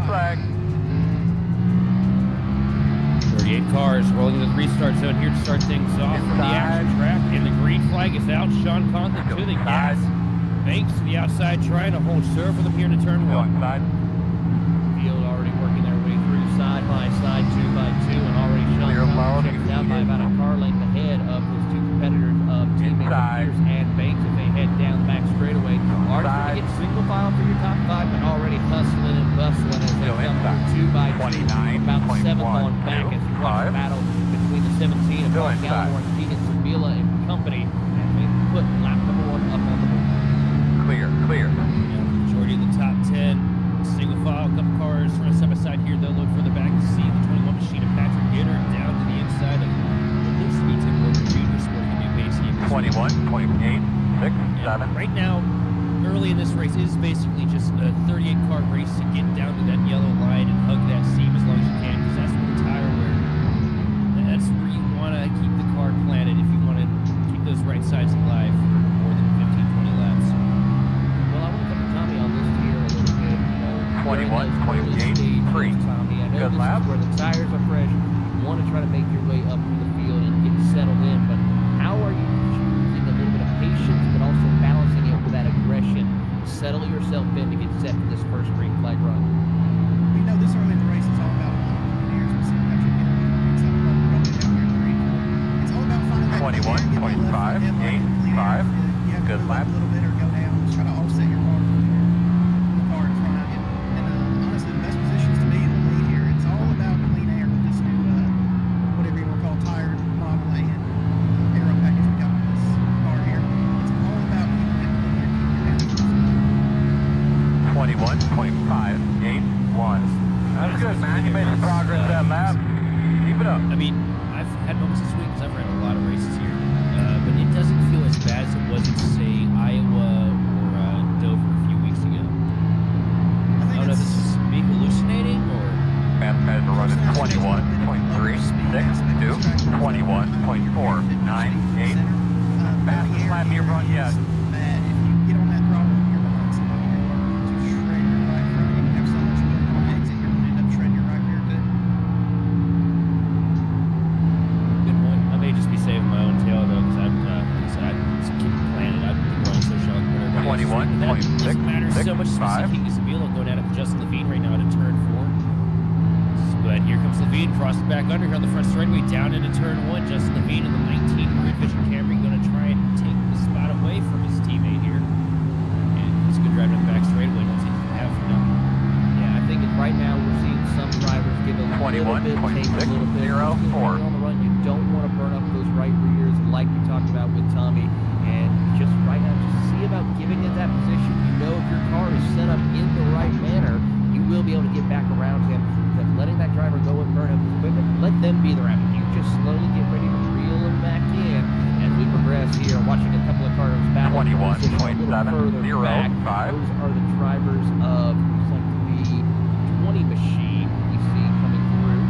flag. 38 cars rolling to the restart zone here to start things off from the action track. And the green flag is out. Sean Conklin to the gas. Banks to the outside, trying to hold serve with him here to turn one. Field already working their way through side by side, 2 by 2, and already Sean Conklin checked out by about a car length ahead of his two competitors of teammates Pierce and Banks as they head down the back straightaway. Already trying to get single file for your top 5, but already hustling and bustling as they come through 2 by 2, about the 7th on back as you watch the battle between the 17 of Paul Gallimore and Keegan Sabila and company as they put lap number 1 up on the board. Clear. Majority of the top 10 single file, couple cars run side by side here. They'll look further back to see the 21 machine of Patrick Gitter down to the inside of what looks to be Tim Wilson Jr. sporting a new pace here. 21.8, 6, 7. Right now, early in this race is basically just a 38 car race to get down to that yellow line and hug that seam as long as you can, because that's where the tire wear. That's where you want to keep the car planted if you want to keep those right sides alive for more than 15-20 laps. Well, I want to come to Tommy on this here a little bit. 21.8, 3. Tommy, I know Good this lap. is where the tires are fresh. You want to try to make your way up through the field and get settled in, but how are you choosing a little bit of patience, but also balancing it with that aggression to settle yourself in to get set for this first green flag run? We know this early in the race is all about engineers. We see Patrick Gitter picks up rolling down here in green. It's all about finding that 21.5, 8, 5. You have to Good move lap. up a little bit or go down. Just try to offset your car from the car in front of you. And honestly, the best positions to be in the lead here. It's all about clean air with this new, whatever you want to call tire model and aero package we got on this car here. It's all about keeping it clean air, keeping your hands 21.5, 8, 1. That's good, man. You made some progress that lap. Keep it up. I mean, I've had moments this week because I've ran a lot of races here, but it doesn't feel as bad as it was in, say, Iowa or Dover a few weeks ago. I don't know if this is me hallucinating or... Man, guys are running 21.3, 6, 2, 21.4, 9, 8. Fastest lap you run yet. Bad. If you get on that throttle and you're behind somebody, you're going to shred your right front. You have so much wheel on exit, you're going to end up shredding your right rear too. Good point. I may just be saving my own tail, though, because I just keep planning. I've been running so strong. 21.6, That matters so much. 5. Keegan Sabila going down at Justin Levine right now at a turn 4. But here comes Levine, crosses back under here on the front straightaway, down into turn 1. Justin Levine in the 19 Grid Vision Camry going to try and take the spot away from his teammate here. And he's going to drive in the back straightaway. Let's see if he can have it now. Yeah, I think right now we're seeing some drivers give a little bit, take a little bit. 21.604. On the run, you don't want to burn up those right rears like we talked about with Tommy. And just right now, just see about giving it that position. You know if your car is set up in the right manner, you will be able to get back around him. Because letting that driver go and burn up his equipment, let them be the rapid. You just slowly get ready to reel him back in as we progress here. Watching a couple of cars battle. 21.705. Those are the drivers of looks like the 20 machine you see coming through.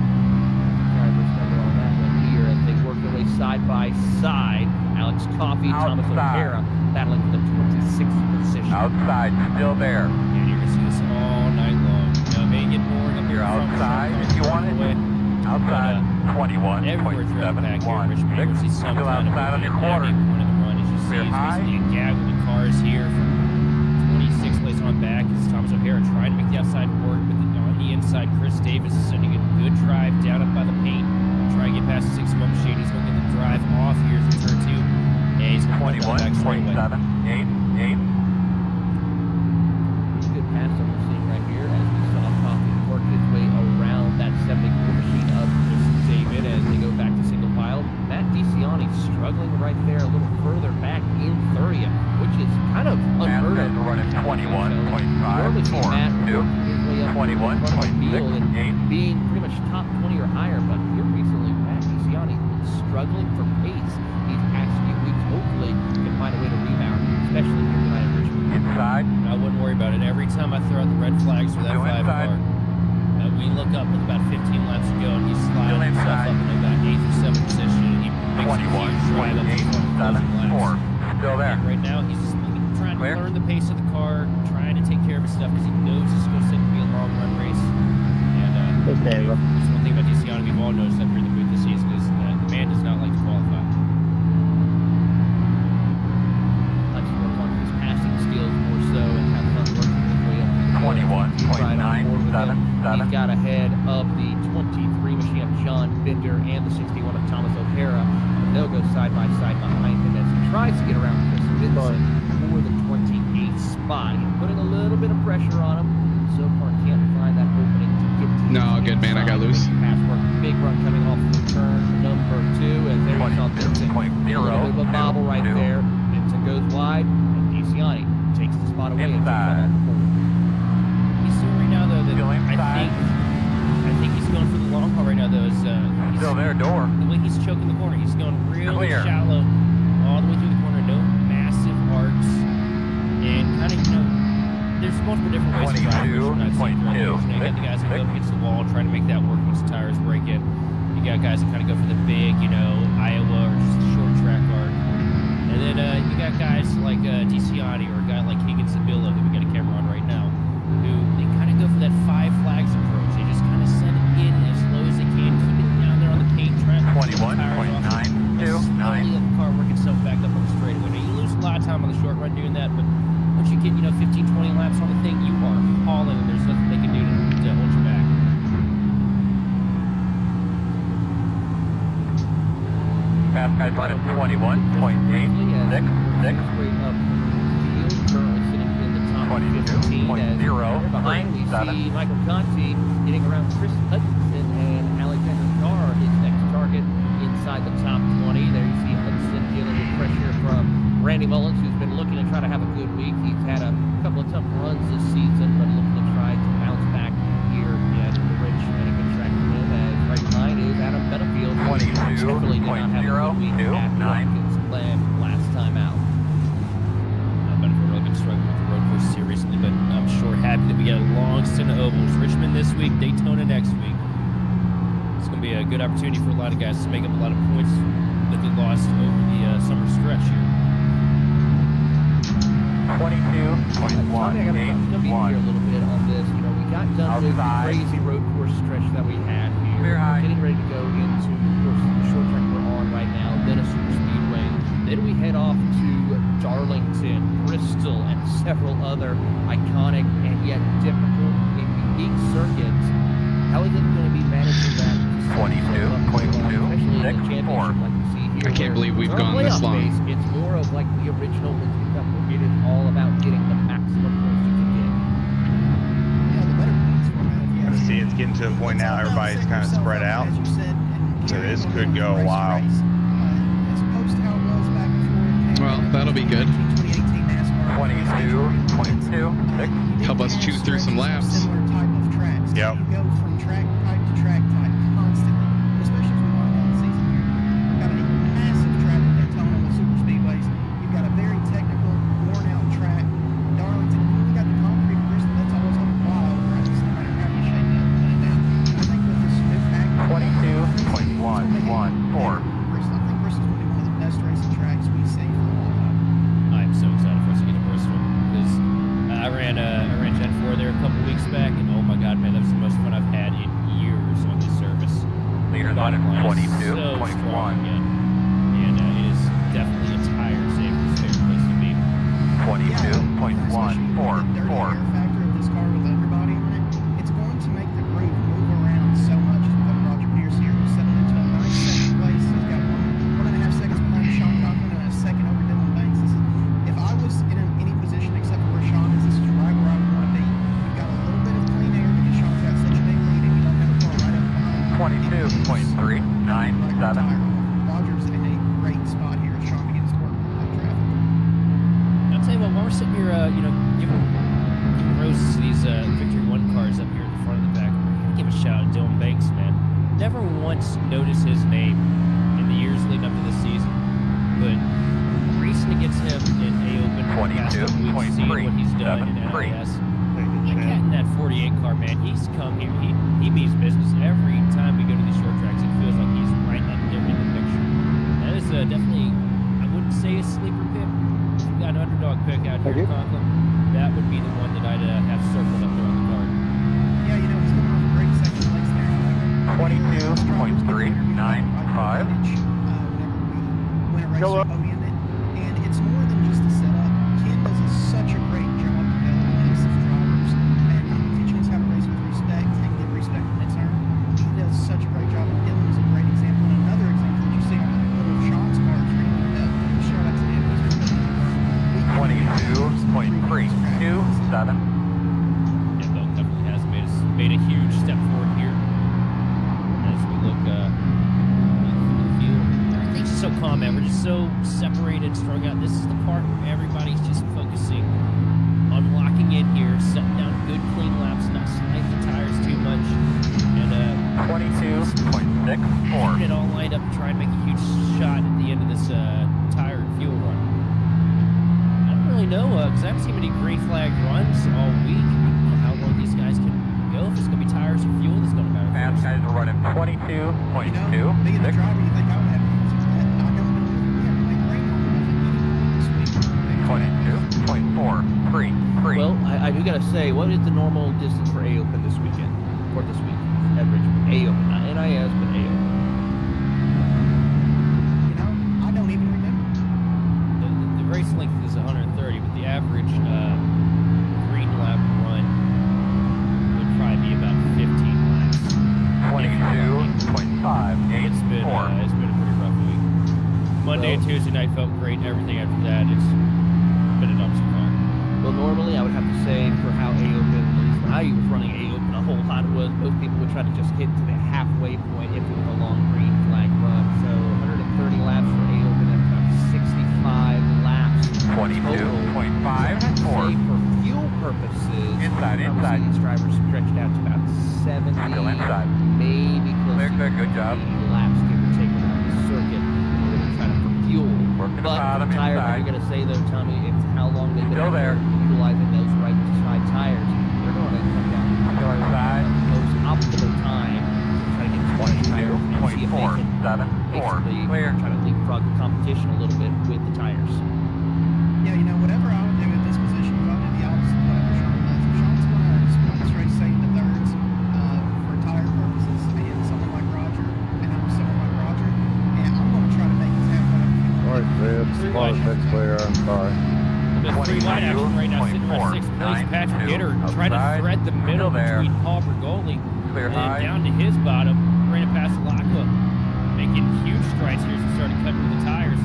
Driver's number on that one here as they work their way side by side. Alex Coffey, Thomas O'Hara battling for the 26th position. Outside, still there. And you're going to see this all night long. Now, it may get boring up here. You're outside if you want it. Outside, 21.71. Everywhere throughout the pack here in Richmond, you're going to see some Still kind of outside on your movement quarter. at any point of the run. As you see, Clear it's high. basically a gaggle of cars here from 26th place on back. As Thomas O'Hara trying to make the outside work, but on the inside, Chris Davis is sending a good drive down up by the paint. Trying to get past the 61 machine. He's going to get the drive off here in turn 2. And he's going to put that back straightaway. 21.788. Good pass that we're seeing right here as we saw Coffey work his way around that 74 machine of Chris David as they go back to single file. Matt DeCiani struggling right there a little further back in 30th, which is kind of unheard of. We're running 21.542. Normally see Matt working his way up in front of the field and 21.68. being pretty much top 20 or higher, but here recently Matt DeCiani has been struggling for pace these past few weeks. Hopefully can find a way to rebound, especially here tonight in Richmond. Inside. I wouldn't worry about it. Every time I throw out the red flags for that Still 5 inside. car, we look up with about 15 laps to go, and he's sliding himself inside. up in about 8th or 7th position, and he makes a huge drive up to the closing laps. 21.874. Still there. And right now, he's just trying Clear. to learn the pace of the car, trying to take care of his stuff, because he knows this is going to be a long run race. There's one thing about DeCiano we've all noticed up here in the booth this season is that the man does not like to qualify. Let's work on his passing skills more so and have fun working his way up. 21.977. He's got ahead of the 23 machine of John Bender and the 61 of Thomas O'Hara. They'll go side by side behind him as he tries to get around Chris Vincent for the 28th spot. He's putting a little bit of pressure on him. So far, can't find that opening to get to. No, good man. I got loose. Pass work, big run coming off of turn number 2, and there you go. Vincent. A little bit of a bobble right there. Vincent goes wide, and DeCiano takes the spot away and takes off the 4. He's doing right now though that I think he's going for the long haul right now though. He's Still there, door. the way he's choking the corner, he's going really Clear. shallow all the way through the corner. No massive arcs, and kind of there's multiple different ways to drive. 22.2. You got the guys that go up against the wall, trying to make that work once the tires break it. You got guys that kind of go for the big, Iowa or just the short track arc. And then you got guys like DeCiano or a guy like Higgins Sabilla, who we got a camera on right now, who they kind of go for that 5 flags approach. They just kind of send it in as slow as they can, keep it down there on the paint track. 21.929. Slowly let the car work itself back up on the straightaway. Now, you lose a lot of time on the short run doing that, but once you get 15, 20 laps on the thing, you are hauling, and there's nothing they can do to hold you back. Fast guys running 21.866. Currently sitting in the top 15 as behind we see Michael Conti getting around Chris Hudson, and Alexander Carr, his next target inside the top 20. There you see Hudson dealing with pressure from Randy Mullins, who's been looking to try to have a good week. He's had a couple of tough runs this season, but looking to try to bounce back here at Richmond. A good track for him, as right behind is Adam Benefield, who definitely did not have a good week at Watkins Glen last time out. Benefield really been struggling with the road course seriously, but I'm sure happy that we got a long stint of ovals. Richmond this week, Daytona next week. It's going to be a good opportunity for a lot of guys to make up a lot of points that they lost over the summer stretch here. 22.181. I'm going to be here a little bit on this. We got done with the crazy road course stretch that we had here. Clear high. Getting ready to go into, of course, the short track we're on right now, then a super speedway. Then we head off to Darlington, Bristol, and several other iconic and yet difficult and unique circuits. How is it going to be managing that? 22.264. Especially in the championship, like we see here. I can't believe we've It's not gone this playoff long. based, it's more of like the original Winston Cup, where it is all about getting the maximum points you can get. Yeah, the better points format, if you ask me. See, it's getting to a point now everybody's kind of spread out. As you said, and So carry this on could the go a race to while. race. As opposed to how it was back before. Well, that'll be good. 2018 NASCAR. 22.266. Help us chew through some laps. Similar type of tracks. Yep. You go from track type to track type constantly, especially as we wind down the season here. You've got a massive track at Daytona with super speedways. You've got a very technical, worn out track. Darlington, you've got the concrete Bristol. That's always on the wild race, no matter how you shake it up and put it down. I think with this new package, 22.114. I think Bristol's going to be one of the best racing tracks we've seen for a while. I'm so excited for us to get to Bristol because I ran Gen 4 there a couple weeks back, and oh my god, man, that was the most fun I've had in years on this service. Leaders running So strong 22.1. again, and it is definitely a tire saver's favorite place to be. 22.144. Factor of this car with the underbody on it, it's going to make the group move around so much. As we've got Roger Pierce here, who's settling into a nice second place. He's got 1.5 seconds behind Sean Cochran and a second over Dylan Banks. If I was in any position except for where Sean is, this is right where I would want to be. You've got a little bit of clean air because Sean's got such a big lead, and you don't have a car right up behind. 22.397. Roger's in a great spot here as Sean begins to work on that traffic. I'll tell you what, while we're sitting here, giving roasts to these Victory 1 cars up here in the front of the back, we're going to give a shout out to Dylan Banks, man. Never once noticed his name in the years leading up to this season, but racing against him in A-Open, we've seen what he's done in NLS. Like that in that 48 car, man, he's come here, he means business. Every time we go to these short tracks, it feels like he's right up there in the picture. That is definitely, I wouldn't say a sleeper pick. If you got an underdog pick out here in Conklin, that would be the one that I'd have circled up there on the card. Yeah, he's coming off a great second place there 22.395. Go up. And it's more than just a setup. Ken does such a great job developing us as drivers and teaching us how to race with respect and get respect when it's earned. He does such a great job, and Dylan is a great example. And another example that you see on the little Sean's car is really shout out to him. He's 22.327. Yeah, Bill definitely has made a huge step forward here as we look through the field. Everything's just so calm, man. We're just so separated, strung out. This is the part where everybody's just focusing on locking in here, setting down good, clean laps, not sliding the tires too much, and 22.64. keeping it all lined up and trying to make a huge shot at the end of this tire and fuel run. I don't really know, because I haven't seen many green flag runs all week. I don't know how long these guys can go. If it's going to be tires or fuel, that's going to matter. Fast guys are running being the driver, you think I would have the answer to that. I don't believe we haven't played rain on this week. 22.433. Well, I do gotta say, what is the normal distance for A-Open this weekend? For this week at Richmond? A-Open, not NIS, but A-Open. I don't even remember. The race length is 130, but the average green lap run would probably be about 15 laps. 22.584. It's been a pretty rough week. Monday and Tuesday night felt great. Everything after that, it's been a dumpster fire. Well, normally I would have to say for how A-Open, at least when I was running A-Open, a whole lot was most people would try to just get to the halfway point if it was a long green flag run. So 130 laps for A-Open, that's about 65 laps. 22.54. For fuel purposes, Inside. these drivers stretched out to about 70, Still inside. maybe close Clear, to good job. 80 laps, give or take, around the circuit. We're trying to for fuel. Working the But bottom for tires, inside. you're going to say though, Tommy, it's how long they've been Still there. utilizing those right side tires. They're going to come down Still inside. the most optimal time to try to get 20 tires and see if they can 22.474. basically Clear. try to leapfrog the competition a little bit with the tires. Yeah, whatever I would do at this position, I'll do the opposite of whatever Sean does. If Sean's going to split this race, say, into thirds for tire purposes, and someone like Roger, and I'm someone like Roger, and I'm going to try to make us have fun. All right, Zed. Spot next player. I'm sorry. The three wide action right now, sitting around 6th place. Patrick Gitter trying to thread the middle between Paul Bergoli Clear and high. down to his bottom, right past Lacqua, making huge strides here as he started cutting with the tires.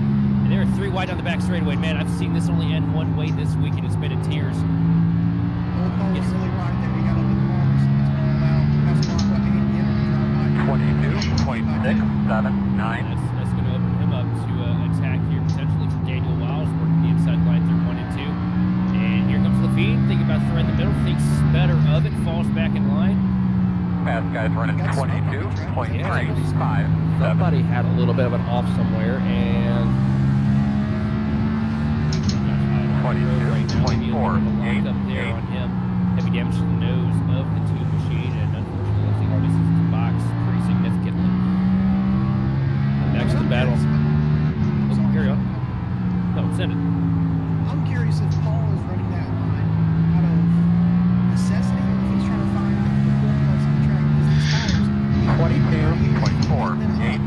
And there are three wide on the back straightaway. Man, I've seen this only end one way this week, and it's been in tears. Old Paul was really right there. He got up in the corners. It's going to allow Pascal and Gitter to drive by. 22.679. That's going to open him up to attack here potentially for Daniel Wiles, working the inside line through 1 and 2. And here comes Levine, thinking about threading the middle, thinks better of it, falls back in line. Fast guys running 22.357. Somebody had a little bit of an off somewhere, and 22.488. Up there on him. Heavy damage to the nose of the tube machine, and unfortunately, looks like he misses his box pretty significantly. Back to the battle. Oh, carry on. No, send it. I'm curious if Paul is running that line out of necessity, or if he's trying to find the cool place on the track. Because these tires, 22.486.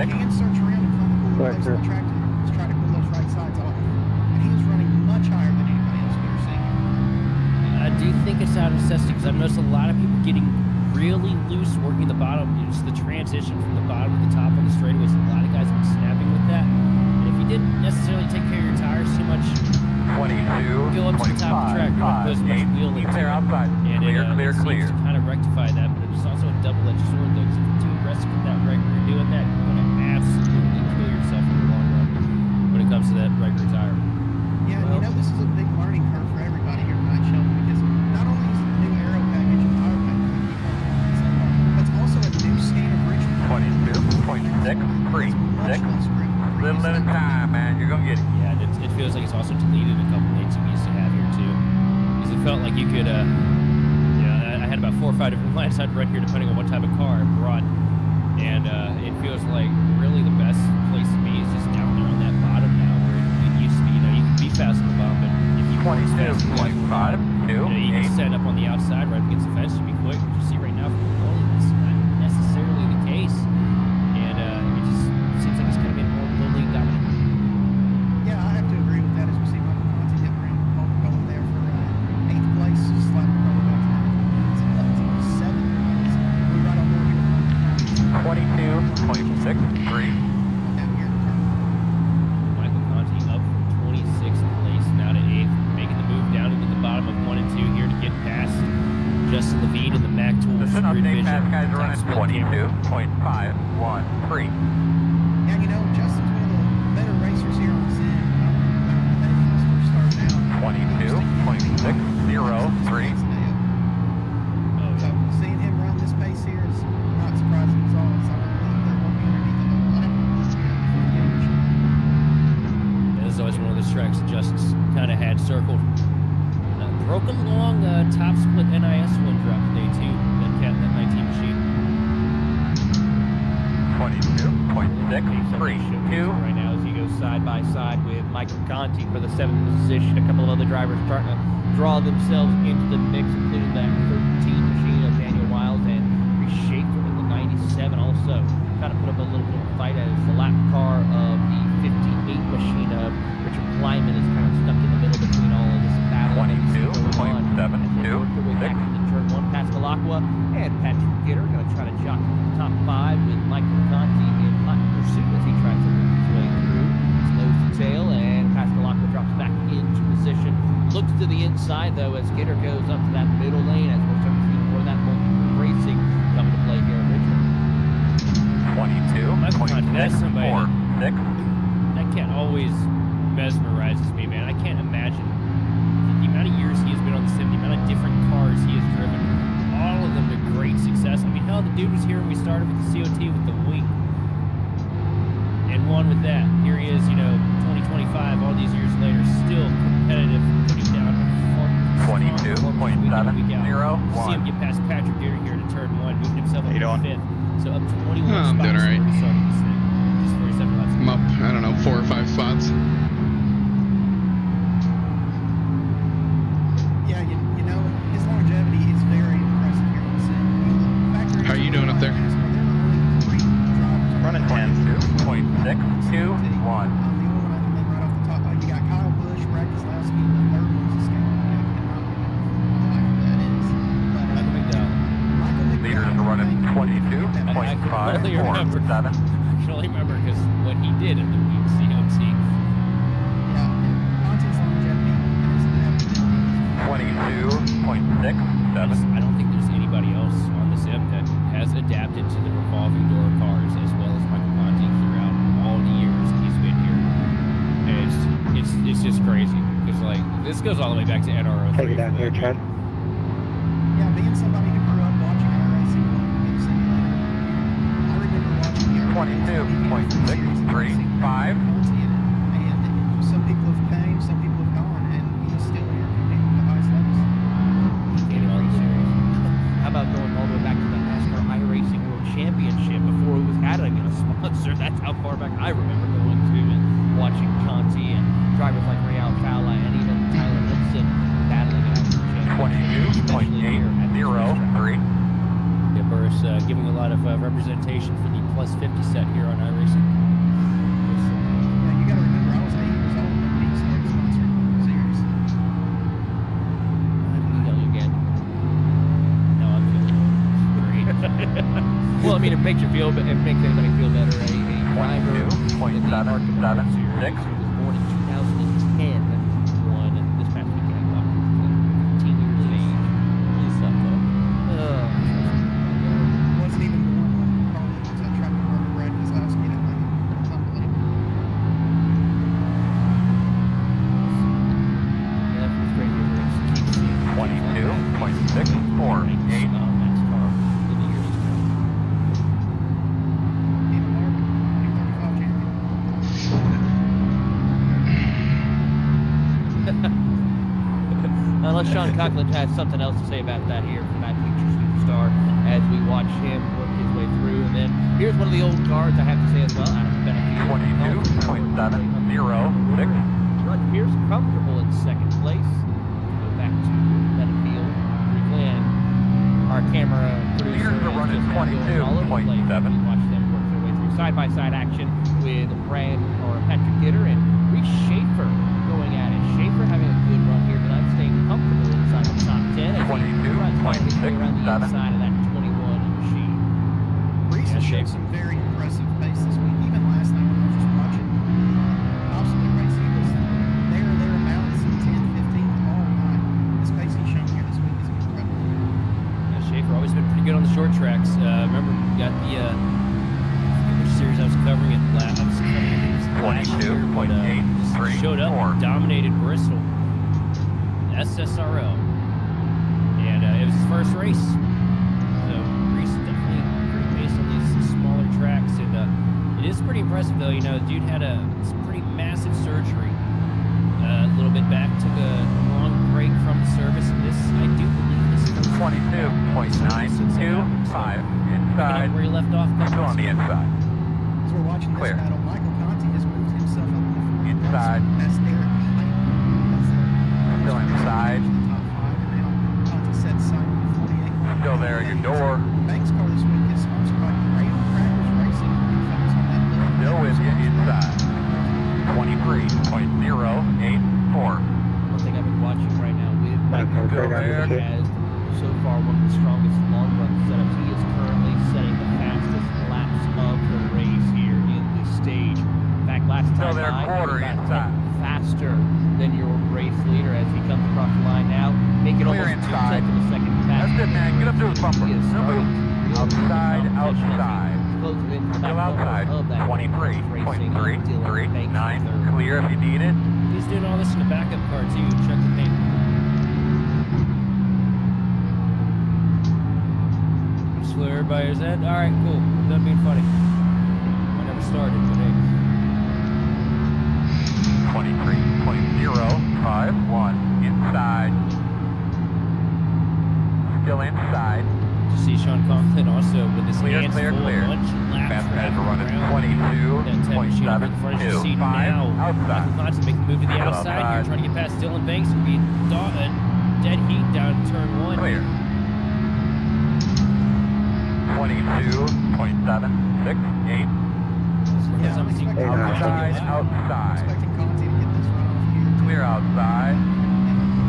he can search around and find the cool place on the track to try to pull those right sides off. And he is running much higher than anybody else we were seeing. I do think it's out of necessity because I've noticed a lot of people getting really loose working the bottom. It's the transition from the bottom to the top on the straightaways. A lot of guys have been snapping with that. And if you didn't necessarily take care of your tires too much, go up to the top of the track, you're going to put as much wheel into Clear it. outside. And Clear, it clear, seems clear. to kind of rectify that, but it's also a double-edged sword, though, because if you're too aggressive with that record, you're doing that, you're going to absolutely kill yourself in the long run when it comes to that record tire. Yeah, and this is a big learning curve for everybody here tonight, Sheldon, because not only is it the new aero package and tire package, but it's also a new scan of Richmond. 22.636. Little at a time, man. You're going to get it. Yeah, it feels like it's also deleted a couple things we used to have here, too. Because it felt like you could, I had about 4 or 5 different lines I'd run here depending on what type of car I brought. And it feels like really the best place to be is just down there on that bottom now, where it used to be, you can be fast on the bottom, but if you want to fast, you can stand up on the outside right against the fence, you'd be quick. But you see right now, from Bergoli, that's not necessarily the case. 22.63. Down here in the turn. Michael Conti up from 26th place now to 8th, making the move down into the bottom of 1 and 2 here to get past Justin Levine in the Mac The Tools sit Grid update Vision. pass guys are Top running split camera. 22.513. Yeah, you know, Justin's one of the better racers here on the sim. Maybe when this first started out. 22.603. Oh, So yeah. seeing him run this pace here is not surprising at all. So I believe they're working underneath the whole lap this year for the age. This is always one of those tracks that Justin's kind of had circled. Broken along top split NIS one drop today too. That 19 machine. 22.632. Right now as he goes side by side with Michael Conti for the 7th position. A couple of other drivers starting to draw themselves into the mix, including that 13 machine of Daniel Wiles and Reese Schaefer in the 97 also. Kind of put up a little bit of a fight as the lap car of the 58 machine of Richard Kleiman is kind of stuck in the middle between all of this battle. 22.726. Back into turn 1, Pascalaqua and Patrick Gitter going to try to jockey for the top 5 with Michael Conti in hot pursuit as he tries to work his way through. It's nose to tail, and Pascalaqua drops back into position. Looks to the inside though as Gitter goes up to that middle lane as we're starting to see more of that multi-group racing coming to play here in Richmond. 22.646. That cat always mesmerizes me, man. I can't imagine the amount of years he has been on the sim, the amount of different cars he has driven, all of them to great success. I mean, hell, the dude was here when we started with the COT with the wing and won with that. Here he is, 2025, all these years later, still competitive, putting down See him 22.701. get past Patrick Gitter here to turn 1, moving himself up How you to doing? 5th. So up 21 Oh, I'm spots doing all right. where he started the sim. Just 47 laps. I'm up, I don't know, 4 or 5 spots. Yeah, you know, his longevity is very impressive here on the sim. How are you doing up there? There are only 3 drivers. Running 10. 22.621. I'm the only one I can name right off the top. You got Kyle Busch, Brad Keselowski, and the third one's escaping me. I cannot remember what that is. But Michael McDowell. Michael McDowell, Leaders are running I can only remember 22.547. I can only remember because what he did in the week COT. Yeah, and Conti's longevity is inevitable. 22.67. I don't think there's anybody else on the sim that has adapted to the revolving door cars as well as Michael Conti throughout all the years he's been here. And it's just crazy because like this goes all the way back to NRO3. Take it down here, Chad. Yeah, being somebody who grew up watching iRacing on the simulator, I remember watching the early days of the series and racing $22.635. Conti in it. And some people have came, some people have gone, and he's still here competing at the highest levels. How about going all the way back to the NASCAR iRacing World Championship before it was had a sponsor? That's how far back I remember going to and watching Conti and drivers like Ray Alcala and even Tyler Hudson battling it out for the championship. especially here at the racetrack. 22.803. Yeah, Burris giving a lot of representation for the plus 50 set here on iRacing. Yeah, you gotta remember, I was 8 years old when Pete started sponsoring the series. Let me tell you again. No, I'm feeling great. Well, I mean, it makes you feel, it makes anybody feel better. A driver in the Mark of the Series who was born in 2010 won this past weekend. 15 years of age. Really sucked up. Wasn't even born when Carl Edwards had track record of Brad Keselowski in Atlanta. It's unbelievable. Yeah, it was great to keep seeing 22.648. NASCAR in the years to come. Even Marvin, new 35 champion. Unless Sean Coughlin has something else to say about that here for that future superstar as we watch him work his way through. And then here's one of the old guards I have to say as well, out of the Benefield. 22.706. Rod Pierce comfortable in second place. Go back to Benefield. Glenn, our camera producer, Leaders are running is just going all over the place. 22.7. We watch them work their way through side-by-side action with Patrick Gitter and Reese Schaefer going at it. Schaefer having a good run here tonight, staying comfortable inside the top 10 as he runs his way around the inside of that 21 machine. Reese has Yeah, showed some very impressive short tracks. Remember, we got the which series I was covering it last. I was covering it last year, but just showed up, and dominated Bristol, SSRO, and it was his first race. So Reese definitely pretty based on these smaller tracks, and it is pretty impressive though. You know, the dude had a pretty massive surgery a little bit back, took a long break from the service, and this, I do believe this is 22.925 inside. where he left off. Still on the inside. As we're watching this Clear. battle, Michael Conti has moved himself up in the front. Inside. That's Derek Hyde. That's Still inside. top five. And now Conti sets Simon 48. Still there, your door. Banks car this week is sponsored by Graham Crackers Racing. You can find us on that little Still with you inside. 23.084. One thing I've been watching right now with Michael Go there. has so far one of the strongest long run setups. He is currently setting the fastest laps of the race here in this stage. In fact, last Still time there, by, he quarter was about inside. 10 faster than your race leader as he comes across the line now, making Clear almost 2 inside. tenths of a second faster. That's it, man. Get up to his bumper. He is No starting move. to build Outside, the competition as he outside. closes into the Still back corner outside. of that racing of Dylan Banks in 23.339. third. Clear if you need it. He's doing all this in the backup car too. Check the paint. Just flew everybody his head. All right, cool. Done being funny. I never started, but hey. 23.051 inside. Still inside. See Sean Conklin also with his Clear, hands clear, full, clear. lunch laps Fast guys wrapped are running around that 10 machine up in the front. You see 22.725 now outside. Michael Conklin making the move to the Still outside here, outside. trying to get past Dylan Banks and be dead heat down to turn 1. Clear. 22.768. Yeah, I'm Something expecting Outside, Wow. outside. expecting Conti to get this run off here. Clear outside.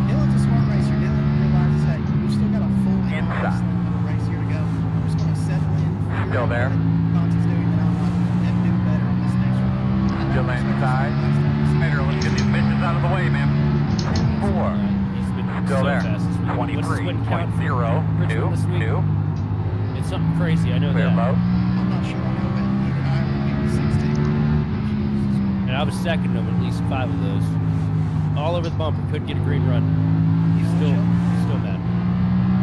Dylan's a smart racer. Dylan realizes, hey, we've still got a full Inside. race here to go. I'm just going to settle in. figure Still out there. what Conti's doing, then I'll do better on this next one. Still inside. Mater, let's get these bitches out of the way, man. 4. He's been Still so there. fast this week. What's his win count for Richmond this week? 23.022. It's something crazy, I know Clear that. low. I'm not sure I know, but he did Ireland in 16. And I was second him at least 5 of those. All over the bumper, couldn't get a green run. He's still mad.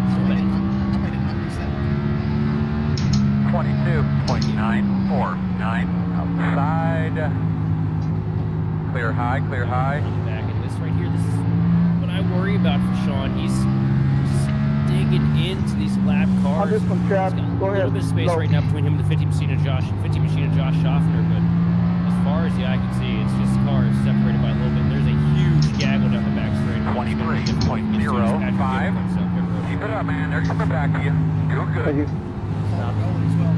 Still I made mad. it 97. 22.949 outside. Clear high, clear high. On the back, and this right here, this is what I worry about for Sean. He's just digging into these lap cars. this one, Chad. He's got Go a little ahead. bit of space Go. right now between him and the 50 machine of Josh Schaffner, but as far as the eye can see, it's just cars separated by a little bit. There's a huge gaggle down the back straight. 23.05. Keep it up, man. They're coming back to you. Doing good. Thank you. Rolling as well.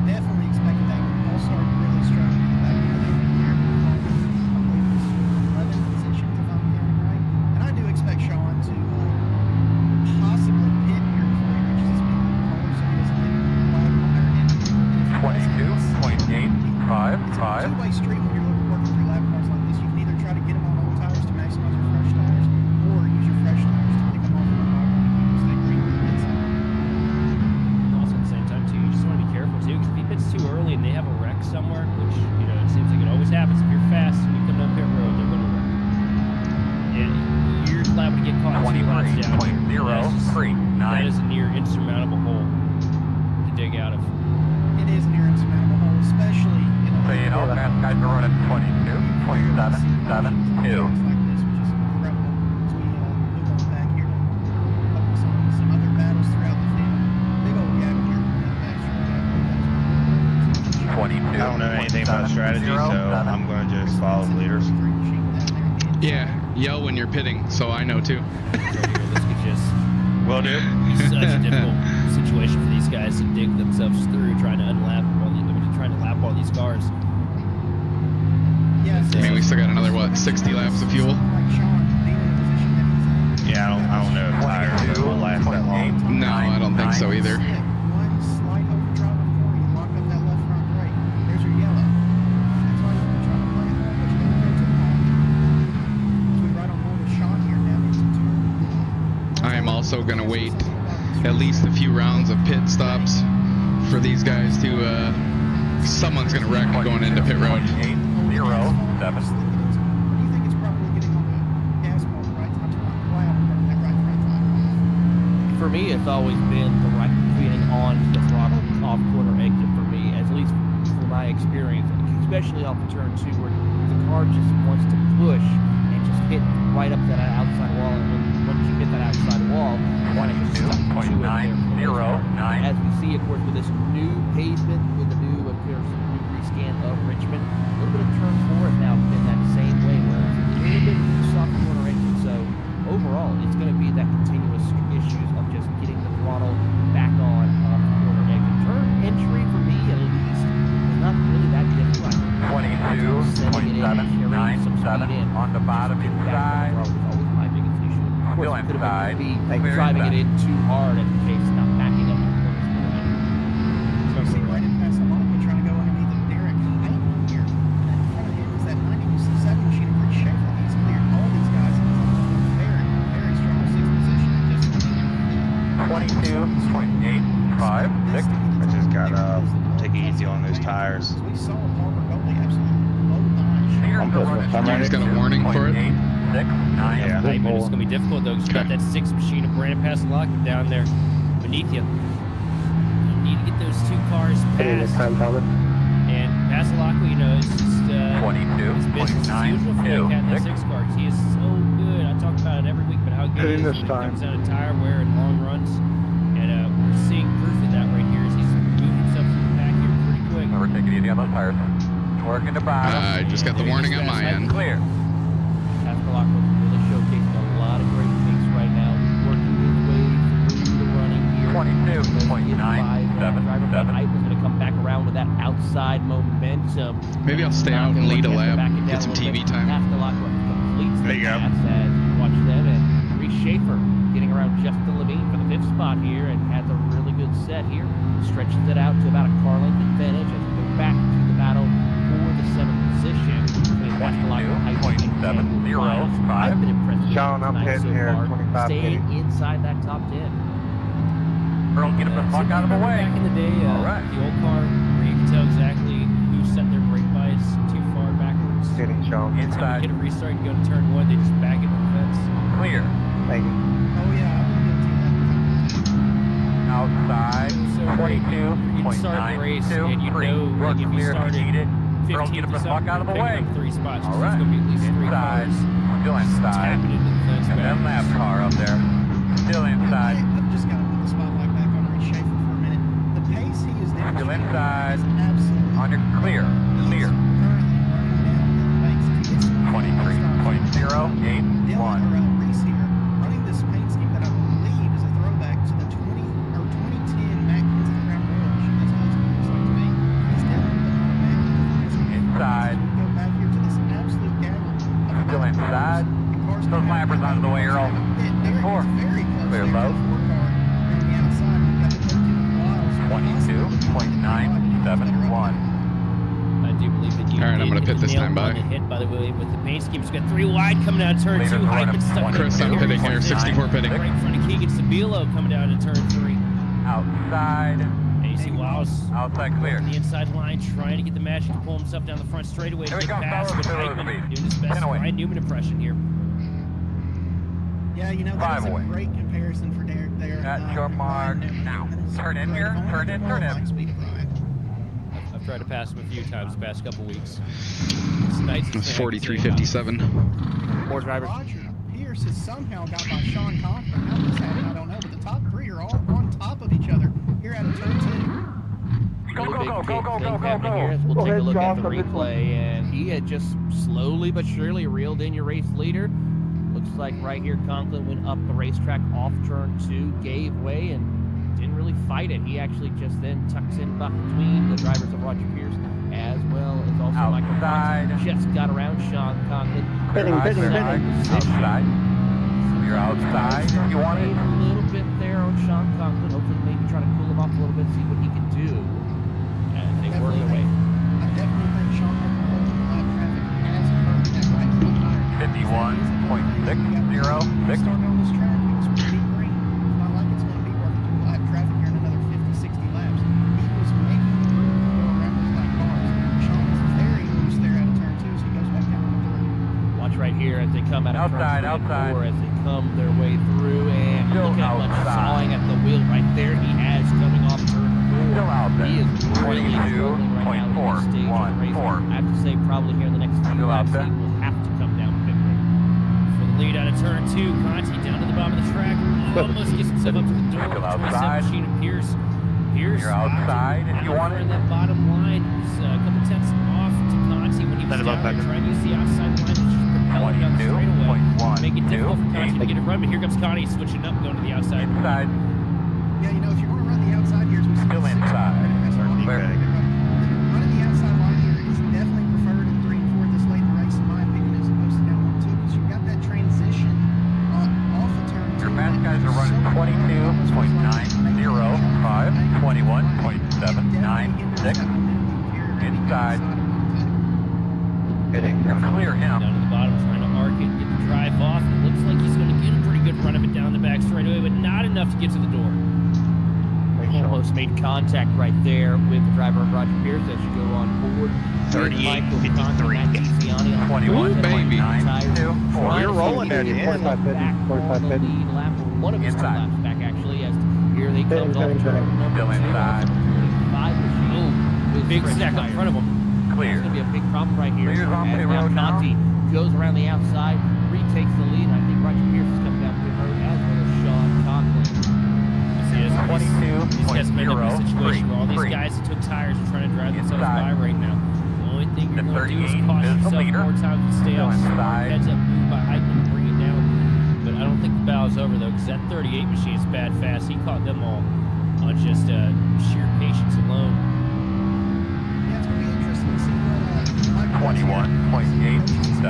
Definitely expected that one. All started really struggling back here. They were here. I believe it was 11 positions, if I'm hearing right. And I do expect Sean to possibly pit here before he reaches his speed controller so he doesn't get Wildfire in. And if he does, it's a 22.855. two-way street when you're working through lap cars like this. You can either try to get them on old tires to maximize your fresh tires, or use your fresh tires to pick them off on the bottom when you stay green on the inside. Also at the same time too, you just want to be careful too, because if he pits too early and they have a wreck somewhere, which it seems like it always happens. If you're fast and you come down pit road, they're going to wreck. And you're liable to get caught 2 laps down. That is a near insurmountable hole to dig out of. It is an insurmountable hole, especially in a So you know, man, guys are running 22.772. like this, which is incredible. As we move on back here to focus on some other battles throughout the field. Big old gap here in the back straight. 22. I don't know anything about strategy, so I'm going to just follow the leaders. Yeah, yell when you're pitting, so I know too. Right here, this could just Will do. be such a difficult situation for these guys to dig themselves through, trying to trying to lap all these cars. Yeah, I mean, we still got another, what, 60 laps of fuel? Like Sean, being in the position that he's in. Yeah, I don't know if tires will last that long. No, I don't think so either. Slick, one slight overdrive of corner, you lock up that left front brake. There's your yellow. That's why you're trying to play it hard, but you don't go too hard. As we ride on board with Sean here down into turn. I am also going to wait at least a few rounds of pit stops for these guys to, someone's going to wreck going into pit road. 807. What do you think it's probably getting on the gas pedal, right? Not too loud on that right front tire. For me, it's always been the right feeling on the throttle off corner exit for me, at least for my experience, especially off of turn 2 where the car just wants to push and just hit right up that outside wall. And once you hit that outside wall, you want to just stuck to it there. 22.909. As we see, of course, with this new pavement, with the new, of course, new rescan of Richmond, a little bit of turn 4 has now been that same way, where it's a little bit loose off the corner exit. So overall, it's going to be that continuous issues of just getting the throttle back on off the corner exit. Turn entry for me, at least, is not really that difficult. 22.797 on the bottom inside. That was always my biggest issue. Of course, Still it could inside. have been Clear driving inside. it in too hard at the case, not backing up. So see right in past the Monaco trying to go underneath of Derek Height here. And in front of him is that 97 machine of Rich Schaefer. He's cleared all these guys. He's in a very, very strong 6th position. Just 22.856. I just gotta take it easy on those tires. we saw Parker Goldie absolutely blow by. Here's I'm the just- run. I'm ready. Just got a warning for it. 869. Yeah. Hey, but it's going to be difficult, though, because you got that 6th machine of Brandon Pasolaki down there beneath you. You need to get those 2 cars past. And Pasolaki, you know, it's just it's business as usual for that cat in that 6 car. He is so good. I talk about it every week, but how good he is when it comes down to tire wear and long runs. And we're seeing proof of that right here as he's moving himself through the back here pretty quick. Remember, take it easy on those tires. Working the bottom. I just got the warning on my end. Clear. Pasolaki really showcasing a lot of great things right now, working his way through the running here. 22.977. Driver Height was going to come back around with that outside momentum. Maybe I'll stay out and lead a lap, get some TV time. Pasolaki completes There the you go. pass as we watch them, and Reese Schaefer getting around Justin Levine for the 5th spot here, and has a really good set here. Stretches it out to about a car length advantage as we go back to the battle for the 7th position. Pasolaki and Height. 22.705. I've been impressed with Sean, I'm tonight heading so here, far, 25 staying pitty. inside that top 10. Earl, get him the fuck out of the way. Back in the day, All right. the old car where you can tell exactly who set their brake bias too far backwards. Hitting Sean. When Inside. you get a restart and go to turn 1, they just back into the fence. Clear. Thank you. Oh yeah, I've been guilty of that. Outside. So you start the race and you know, like, if you clear started need it. Earl, 15 get him to the fuck out of the way. 3 spots. All There's right. going to be at least 3 Inside. cars Still inside. tapping into the fence And back. then lap car up there. Still inside. I've just got to put the spotlight back on Reese Schaefer for a minute. The pace he is demonstrating Still inside. is absolutely On your clear. Clear. currently running down the banks. 23.081. Reese here running this paint scheme that I believe is a throwback to the 2010 Mac Kenseth Crown Royal machine. That's how it's looks like to me. He's down in the Mac. Inside. We go back here to this absolute gaggle. Still inside. Those lappers out of the way, Earl. Four. Very close. Clear there low. to the 4 car. On the outside, we've got the 13 Wiles. 22.971. I do believe that you All right, I'm did gonna hit pit the this nail time on by. the hit, by the way, with the paint scheme. She's got 3 wide coming out of turn Leader 2. throwing Hyman up stuck in 20. Chris, I'm pitting here, 64 pitting. right in front of Keegan Sabilo coming down to turn 3. Outside. And you see Wiles Outside clear. on the inside line trying to get the magic to pull himself down the front straightaway to Here we get go, past, fellas. but Through the Hyman speed. doing his best 10 away. Ryan Newman impression here. Yeah, you know, that 5 is a away. great comparison for Derek there. At your mark. Now. Turn in here. Turn in. Turn in. Speed of Ryan. I've tried to pass him a few times the past couple weeks. Tonight's the It's same. 43.57. More drivers. Roger Pierce has somehow got by Sean Conklin. How this happened, I don't know, but the top 3 are all on top of each other here out of turn 2. Go, Really go, big go, kick go, go, thing go, go, happening here go. as we'll Go take a ahead, look at John, the come in. replay, and he had just slowly but surely reeled in your race leader. Looks like right here Conklin went up the racetrack off turn 2, gave way, and didn't really fight it. He actually just then tucks in between the drivers of Roger Pierce, as well as also Michael Outside. Bronson. Just got around Sean Conklin. Pitting. Outside. You're outside if you want it. A little bit there on Sean Conklin. Hopefully maybe try to cool him off a little bit, see what he can do as they work their way. I definitely think Sean Conklin holding the lap traffic has hurt that right front tire. 51.606. Starting on this track, it was pretty green. It's not like it's going to be working through lap traffic here in another 50, 60 laps. He was come out of Outside, turn 3 and outside. 4 as they come their way through. And Still look at much outside. sawing at the wheel right there. He has coming off turn 4. Still out there. He is really struggling right now at this stage of the race. 22.14. I have to say, probably here in the next few Still out laps, there. he will have to come down pit road. For the lead out of turn 2, Conti down to the bottom of the track. Almost gets himself up to the door. Still Between outside. Machine and Pierce. Pierce You're outside if you want it. in that bottom line. He's a couple tenths off to Conti when he was Let it down up, there Becker. trying to use the outside line to just propel him down the straightaway. 22.1. Make it difficult for Conti to get a run, but here comes Conti switching up, going to the outside. Inside. Yeah, you know, if you want to run the outside here, as we Still said, inside. Clear. running the outside line here is definitely preferred in 3 and 4 this late in the race, in my opinion, as opposed to down 1 2, because you've got that transition off of turn 2. Your fast guys are running 22.905, 21.796. Inside. Clear him. Down to the bottom, trying to arc it, get the drive off. It looks like he's going to get a pretty good run of it down the back straightaway, but not enough to get to the door. Almost made contact right there with the driver of Roger Pierce as you go on board. 38.53. 21.92. We're rolling that in. 45 pitting, 45 pitting. One of his two Inside. laps back actually, as here they come Pitting, off turn pitting. number Still 2. inside. 5 machine with Big fresh stack in tires. front of him. It's Clear. going to be a big problem right here. Clear's on As pit now road now. Conti goes around the outside, retakes the lead. I think Roger Pierce is coming down pit road as well as Sean Conklin. These guys may have a situation where all these 22.03. guys that took tires are trying to drive themselves Inside. by right now. The only thing you're The going to do is 38 cost is the yourself leader. more time to stay Still off. inside. Heads up move by Heitman to bring it down. But I don't think the battle's over though, because that 38 machine is bad fast. He caught them all on just sheer patience alone. Yeah, it's going to be interesting to see what Michael 21.87.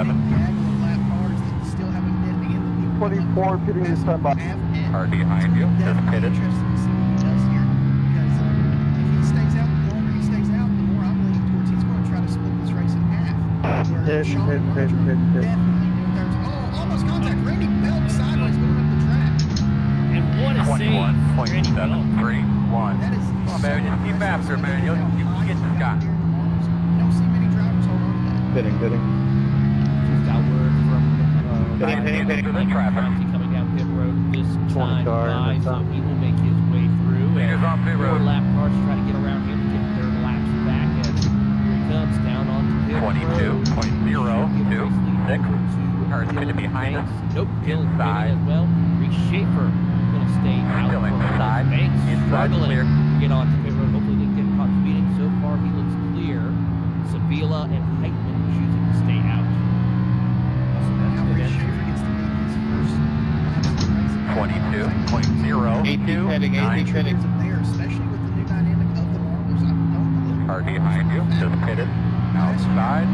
lap cars that still haven't been in the people. 24 pitting this time by. Car behind you, just pitted. Interesting to see what he does here, because if he stays out, the longer he stays out, the more I'm leaning towards he's going to try to split this race in half. Where Hit, Sean hit, and Roger hit, hit, hit. definitely doing theirs. Oh, almost contact. Randy Belt sideways going up the track. And what a save. Randy Bell. 21.731. That is Come on, baby, just keep after it, man. You get the guy. You don't see many drivers hold on to that. Pitting, pitting. Just got word from Pitting, pitting, Into the traffic. Conti coming down pit road this 20 time car by, in the so top. he will make his way through. Leaders on pit road. 4 lap cars try to get around him to get their laps back as here he comes down on pit road. 22.026. Car's going to be behind us. Nope, Dylan's Inside. as well. Reese Schaefer going to stay out Still from inside. Banks, Inside struggling clear. to get onto pit road. Hopefully they can get caught speeding. So far he looks clear. Sabila and Heitman choosing to stay out. Now Reese Schaefer gets to make his first laps of the race. 22.029. Heading, There's a there, especially with the new dynamic of the marbles. I don't believe Car behind you, just pitted. Outside.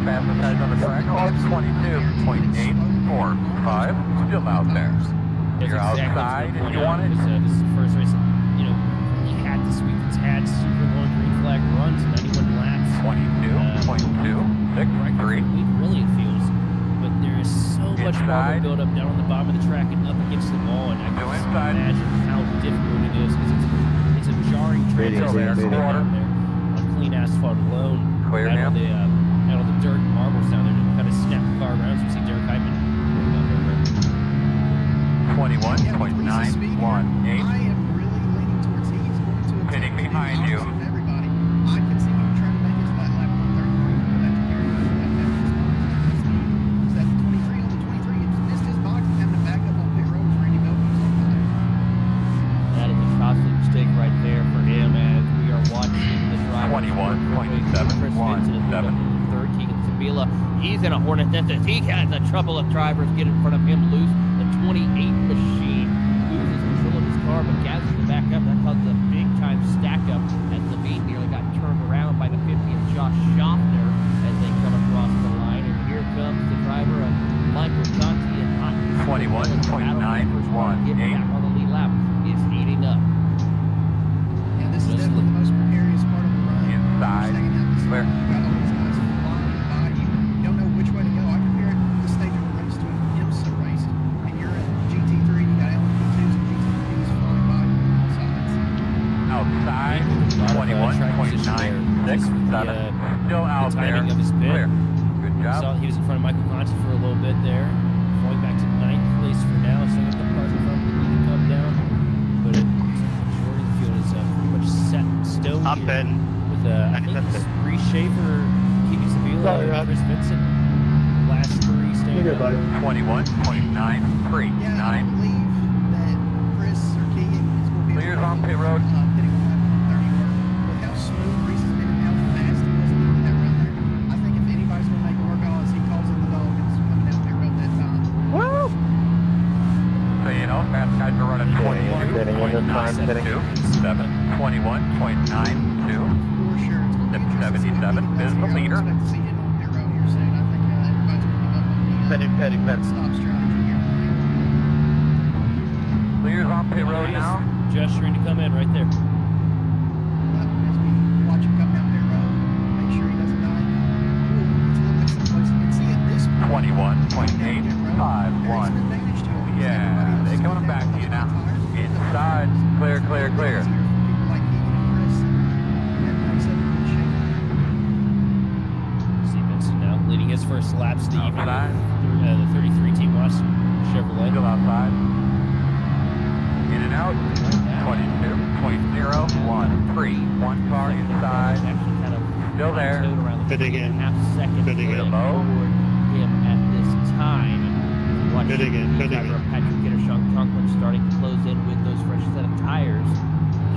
Fastest guys on the track. 22.845. Still out there. That's You're exactly outside what's if going you on, want it. because, this is the first race that, he had this week. It's had super long green flag runs, 91 laps. 22.263. Week really it feels. But there is so much Inside. marble buildup down on the bottom of the track and up against the wall, and I can Go just inside. imagine how difficult it is, because it's a jarring Radius, transition radius, down there on clean asphalt alone. Clear out on him. out on the dirt and marbles down there to kind of snap the car around. So you see Derek Heitman bring it up over. 21.918. I am really leaning towards he's going to attack Pitting the behind you. opposite of everybody. I can see him trying to make his lap 133. But that's period. Is that 23 on the 23? He just missed his box and having to back up on pit road as Randy Belt was on time. That is a costly mistake right there for him as we are watching the driver. 21.717. Third, Keegan Sabila. He's in a hornet nest as he has a trouble of drivers get in front of him loose. The 28 machine loses control of his car but gathers it back up. That causes a big time stack up as Levine nearly got turned around by the 50 of Josh Schaffner as they come across the line. And here comes the driver of Michael Conti and Hot. 21.918. Getting back on the lead lap is heating up. Yeah, this is definitely the most precarious part of the run. Inside. Staying out this Clear. You've got all these guys flying by you. You don't know which way to go. I compare it to the stage of a race to an IMSA race, and you're in GT3 and you got LMP2s and GT3s flying by you on all sides. Outside. The 21.967. Still out there. timing of his pit. Clear. Good job. He was in front of Michael Conti for a little bit there. place for now. So a couple cars in front that need to come down, but the majority of the field is pretty much set in stone I'm here. betting. With I think it's Bree Schaefer, Kiki Sevilla, and Chris Vincent. Last three staying You're good, up. buddy. 21.93. Yeah, I 9. believe that Chris or Keegan is going to be Clears on pit road. Hitting on that 30 mark. With how smooth Reese has been and how fast he was in that run there, I think if anybody's going to make a work on us, he calls in the dog and is coming down pit road that time. Woo! So, you know, fast guys are running Getting in this time, getting 21.92. 21.92. For sure, it's going to be 77 is the leader. I expect to see him on pit road here soon. I think everybody's going to give up on the stop strategy here. Clears on pit road now. Gesturing to come in right there. As we watch him come down pit road, make sure he doesn't die. Ooh, it's a little bit someplace. You can see at this point. 21.851. Yeah, they coming back to you now. Inside, clear, clear, clear. See Vincent now leading his first laps of the evening. Outside. The 33 Team West Chevrolet. Still outside. In and out. 22.013. One car inside. Actually kind of Still there. plateaued around the Good again. half second Good again. forward him at this time. Watch Good again, good driver again. Patrick Gitter, Sean Conklin starting to close in with those fresh set of tires.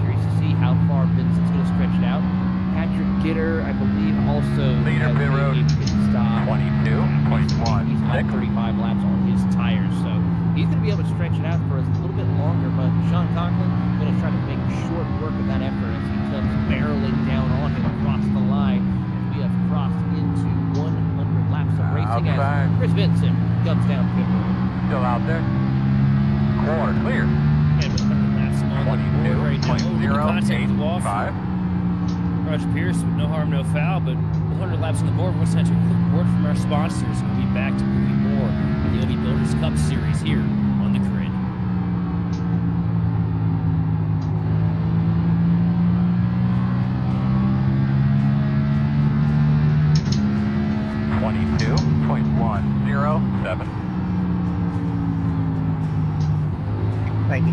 Curious to see how far Vincent's going to stretch it out. Patrick Gitter, I believe, also Leader has pit made road. a pit stop. 22.16. He's on 35 laps on his tires, so he's going to be able to stretch it out for us a little bit longer. But Sean Conklin going to try to make short work of that effort as he comes barreling down on him across the line. And we have crossed into 100 laps of racing Outside. as Chris Vincent comes down pit road. Still out there. Core clear. And with 100 laps on the board right now. With the contact with the wall for 22.085. Roger Pierce with no harm, no foul, but with 100 laps on the board, we're going to quick word from our sponsors. We'll be back to moving more of the O.B Builders Cup series here on the grid. .107. Thank you.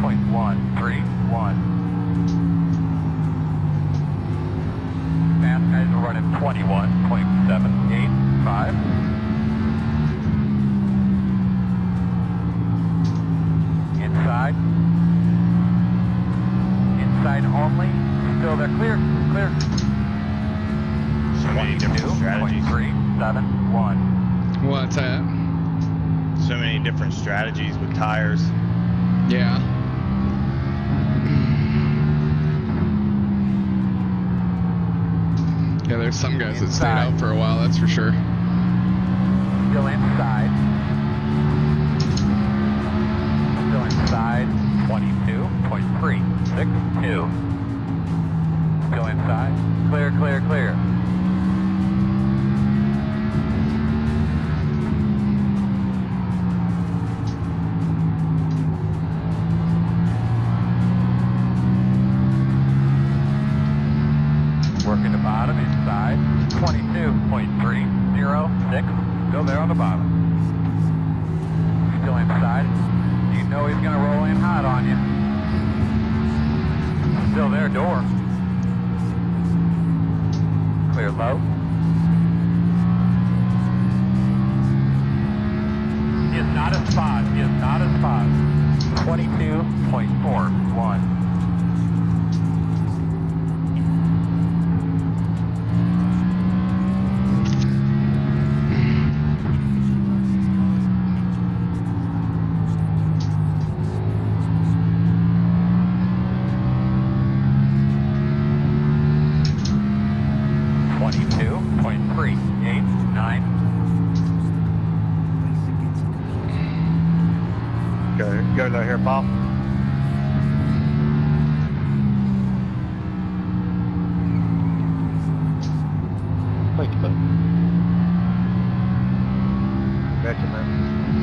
.131. Fast guys are running 21.785. Inside. Inside only. Still there. Clear. Clear. So many different strategies. 22.371. What's that? So many different strategies with tires. Yeah. Yeah, there's some guys that stayed out for a while, that's for sure. Still inside. Still inside. 22.362. Still inside. Clear, clear, clear. Working the bottom inside. 22.306. Still there on the bottom. Still inside. You know he's gonna roll in hot on you. Still there, door. Clear low. Is not a spot. Is not a spot. 22.41. Go low here, Paul. Thank you, bud. Gotcha, man.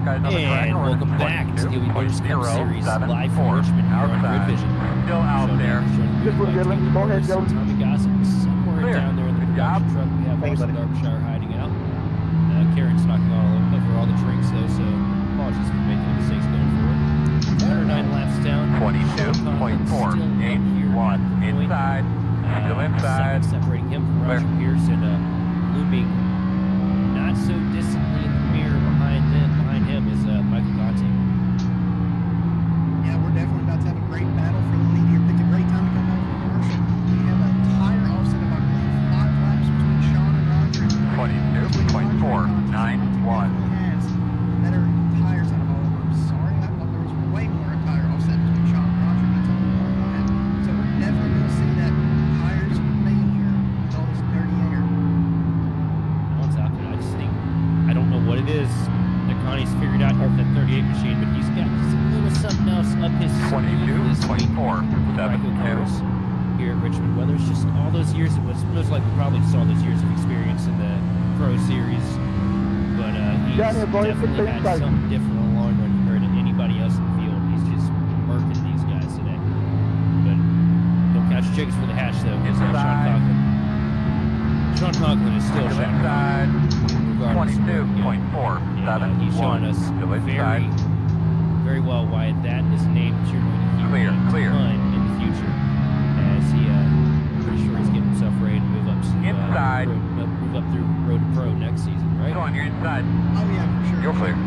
guys on the track. And welcome back to the O.B Builders Cup Series live from Richmond here on Grid Vision. Still out there. Go ahead, Joe. Tommy Gossip somewhere Clear. down there in the Good job. production truck. We have Thanks, Austin buddy. Derbyshire hiding out. Karen's knocking over all the drinks though, so apologies for making any mistakes going forward. 109 laps down. 22.481 inside. Still inside. Separating him from Roger Pierce and looming not so distantly in the mirror behind him is Michael Conte. Yeah, we're definitely about to have a great battle for the lead here. Picked a great time to come home from commercial. We have a tire offset of, I believe, 5 laps between Sean and Roger. 22.491. Definitely has better tires out of all of them. I'm sorry, I thought there was way more tire offset between Sean and Roger. It's only 1 lap. So we're definitely going to see that tires remain here with all this dirty air. What's out there? I just think I don't know what it is that Connie's figured out here with that 38 machine, but he's got just a little something else up his sleeve this week. 22.472. Cars here at Richmond. Whether it's just all those years, it was most likely probably just all those years of experience in the Pro Series, but he's definitely had something different along run compared to anybody else in the field. He's just murking these guys today. But don't catch your chickens for the hatch though, because Sean Conklin is still Sean Inside. regardless of where we go. 22.471. He's showing us Still very, inside. very well why that is a name that you're going to hear Clear. a ton in the future. As he, I'm pretty sure he's getting himself ready to move up to Inside. move up through Road to Pro next season, right? Go on, you're inside. Oh, yeah, for sure. You're clear. He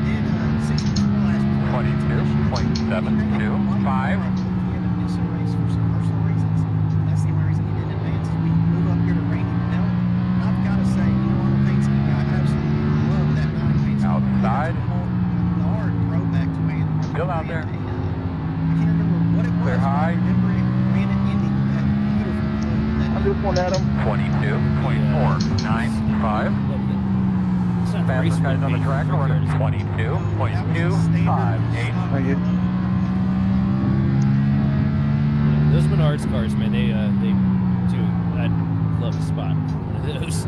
did 64 last week. 22.725. He had to miss a race for some personal reasons. That's the only reason he didn't advance as we move up here to Randy Bell. And I've got to say, I'm a paint scheme guy. I absolutely love that 9 paint scheme. Outside. Nard throwback to a Still out there. I can't remember what it was. Clear high. I remember it ran at Indy with that beautiful blue. I'm just one at him. 22.495. It's not the race Fastest guys on the winning track are record, is it? 22.258. Thank you. Those Menards cars, man, they do. I'd love a spot for one of those.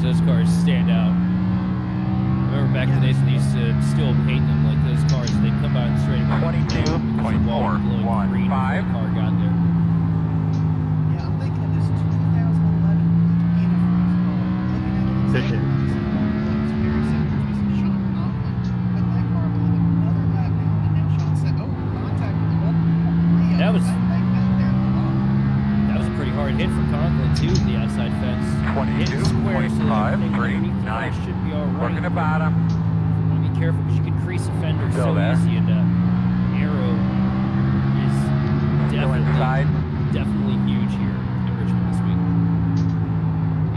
Those cars stand out. I remember back in the days when they used to still paint them like those cars. They'd come out and straight away. 22.415. Car got there. Yeah, I'm thinking of this 2011 anniversary. Vision. Looks very similar to Sean Conklin. But that car, I believe, another lap down, and then Sean said, "Oh, contact with the wall." That was- back there at the bottom. That was a pretty hard hit from Conklin too, the outside fence. Hitting square, so that everything underneath the car 22.539. should be all right. Working the bottom. Be careful because you can crease a fender Still so there. easy, and Arrow is Still inside. definitely huge here in Richmond this week.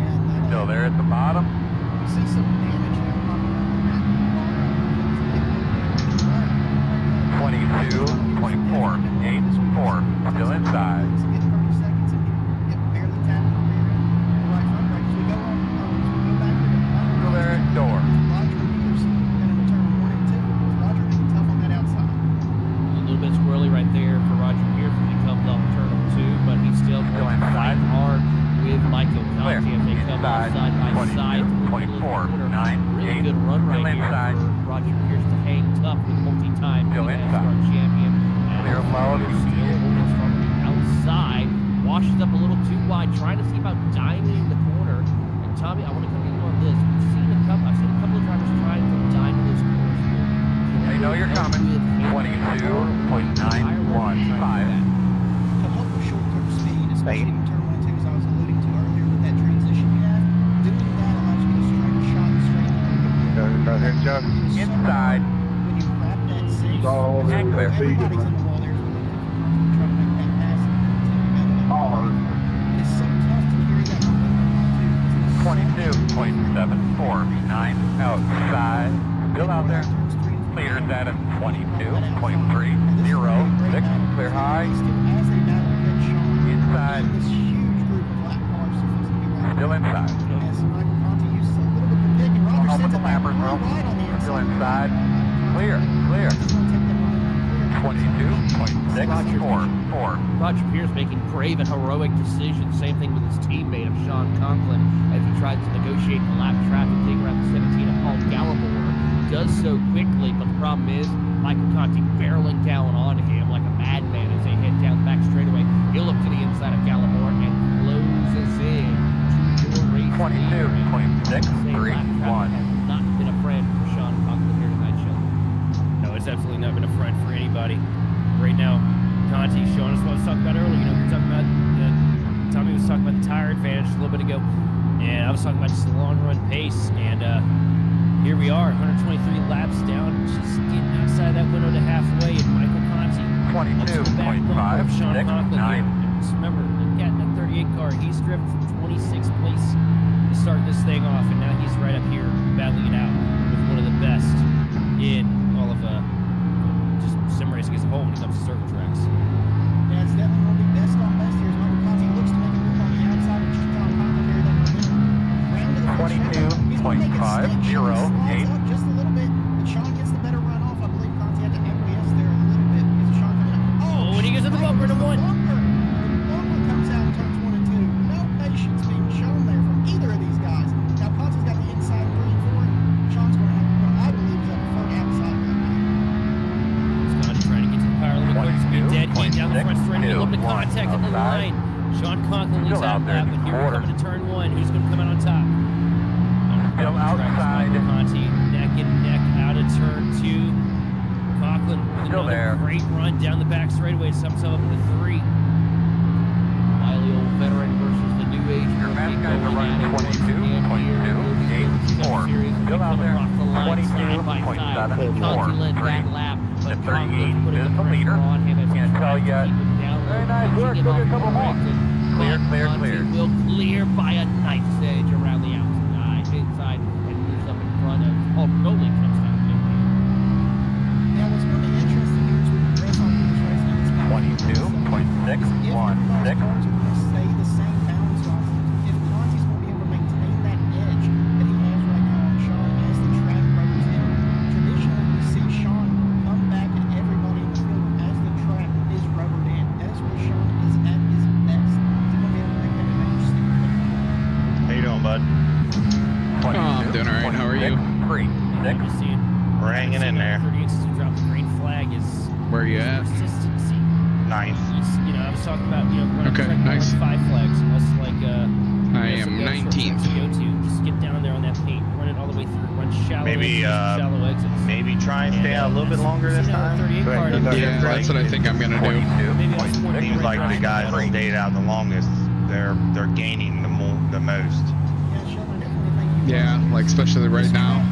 And that'll- Still there at the bottom. You see some damage there popping up on that bar. 22.484. Still inside. Get 30 seconds and get barely tapping the rear end. The right front brake. As we go on, as we go back to the Still there at door. Roger Pierce and into turn 1 and 2. Roger being tough on that outside. A little bit squirrely right there for Roger Pierce when he comes off turn 2, but he's still Still going to fight inside. hard with Michael Clear. Conte as they come off Inside. side by side. 22.498. Really good run right Still here inside. for Roger Pierce to hang tough with multi-time Still NASCAR inside. champion. Clear And low. Pierce still holding from the outside, washes up a little too wide, trying to see about diamonding the corner. And Tommy, I want to come to you on this. I've seen a couple of drivers trying to diamond those corners here. They know you're coming. 22.915. To help with short-term speed, especially in turn 1 and 2, as I was alluding to earlier with that transition you have, doing that allows you to straight shot and straight Go ahead, Joe. Inside. when you wrap that six, all over And clear. everybody's in the wall there as we look to try to make that pass. It's so tough to carry that momentum on, too. 22.749 outside. Still out there. Leaders at a 22.306. Clear high. Inside. This huge group of lap cars supposed to be right Still inside. as Michael Conte uses a little bit of a pick, and Roger Off with sends the it back lampers, bro. real wide on the Still inside. inside. Clear. Clear. He's gonna take that momentum clear. 22.644. Roger Pierce making brave and heroic decisions. Same thing with his teammate of Sean Conklin as he tries to negotiate the lap traffic, take around the 17 of Paul Gallimore. Does so quickly, but the problem is Michael Conti barreling down on him like a madman as they head down the back straightaway. He'll look to the inside of Gallimore and closes in to your race. 22.631. Not been a friend for Sean Conklin here tonight, Sheldon. No, it's absolutely not been a front for anybody. Right now, Conti showing us what I was talking about earlier. You know, we were talking about, Tommy was talking about the tire advantage a little bit ago, and I was talking about just the long run pace, and here we are, 123 laps down, just getting outside that window to halfway, and Michael Conti up to the back bumper of Sean Conklin here. And just remember, look at that 38 car. He's driven from 26th place to start this thing off, and now he's right up here battling it out with one of the best in all of just sim racing as a whole when it comes to circuit tracks. Yeah, it's definitely going to be best on best here as Michael Conti looks to make a move on the outside of Sean Conklin here. That momentum round to the first round. He's going to make it stick. Sean slides up just a little bit, but Sean gets the better run off. I believe Conti had to acquiesce there a little bit as Sean coming out. Oh, when he goes to the bumper to one. The bumper comes out in turns 1 and 2. No patience being shown there from either of these guys. Now Conti's got the inside green for it. Sean's going to have what I believe is a preferred outside right now. Scotty trying to get to the power limit quick, speed dead heat down the front straightaway, a little bit of contact at the line. Sean Conklin leads that lap, but here we're coming to turn 1. Who's going to come out on top? Still outside. Conti neck and neck out of turn 2. Conklin with Still another there. great run down the back straightaway, sums up into 3. Wily old veteran versus the new age. Your fast guys are running 22.284. Still out there. 22.743. The 38 is the leader. Can't tell yet. Very nice work. Look at a couple more. Clear, clear, clear. Will clear by a nice edge around the outside, inside, and moves up in front of Paul Golding comes down. Now, what's going to be interesting here is we progress on these race now. If the 22.616. cars are going to stay the same balance wise, if Conti's going to be able to maintain that edge that he has right now on Sean as the track rubbers in, traditionally we see Sean come back at everybody in the field as the track is rubbered in. That is where Sean is at his best. He's going to be able to make that advantage stick. How you doing, bud? Oh, I'm doing all right. How are you? Just seeing We're hanging in there. 30 inches to drop the green flag is Where are you at? consistency. Ninth. You know, I was talking about, you know, running Okay, track nice. 5 flags, plus like I am 19th. To go to. Just get down there on that paint, run it all the way through, run shallow Maybe, exits, shallow exits. Maybe try and stay out a little bit longer this time. Yeah, that's what I think I'm gonna do. Seems like the guys that stayed out the longest, they're gaining the most. Yeah, Sean, I definitely think you Yeah, like especially right now.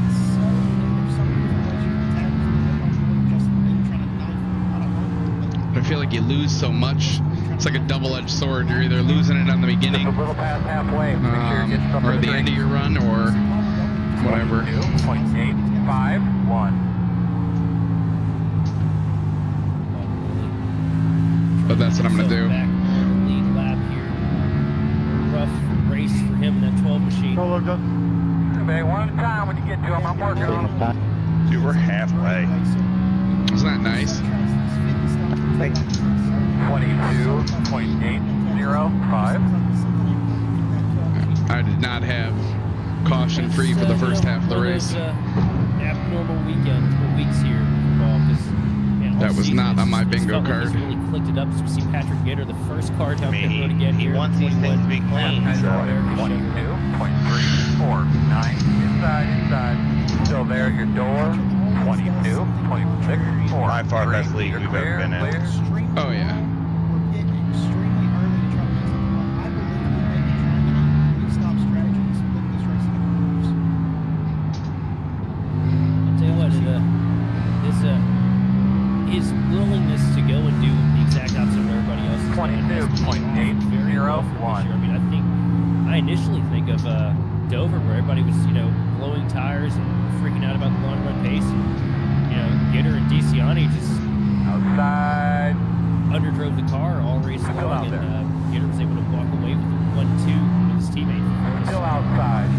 I feel like you lose so much. It's like a double-edged sword. You're either losing it on the beginning, A little past halfway. Make sure you get something or at the end of your run, or whatever. 22.851. But that's what I'm gonna do. Back on the lead lap here. Rough race for him in that 12 machine. Everybody, one at a time when you get to them. I'm working on them. Dude, we're halfway. Isn't that nice? 22.805. I did not have caution free for the first half of the race. Abnormal weekends or weeks here. That was not on my bingo card. He's really clicked it up. So we see Patrick Gator, the first car down pit road again He here. wants these things to be clean, so 22.349. Inside. Still there, your door. 22.643. by far best league we've ever been in. Oh, yeah. We're getting extremely early to try to make something up. I believe we may be trying to get a stop strategy to split this race into quarters. I'll tell you what, his willingness to go and do the exact opposite of everybody else. 22.801. I mean, I initially think of Dover, where everybody was, you know, blowing tires and freaking out about the long run pace. And, you know, Gitter and DeCiani just Outside. underdrove the car all race Still out long, there. and Gitter was able to walk away with a 1-2 with his teammate. Still outside.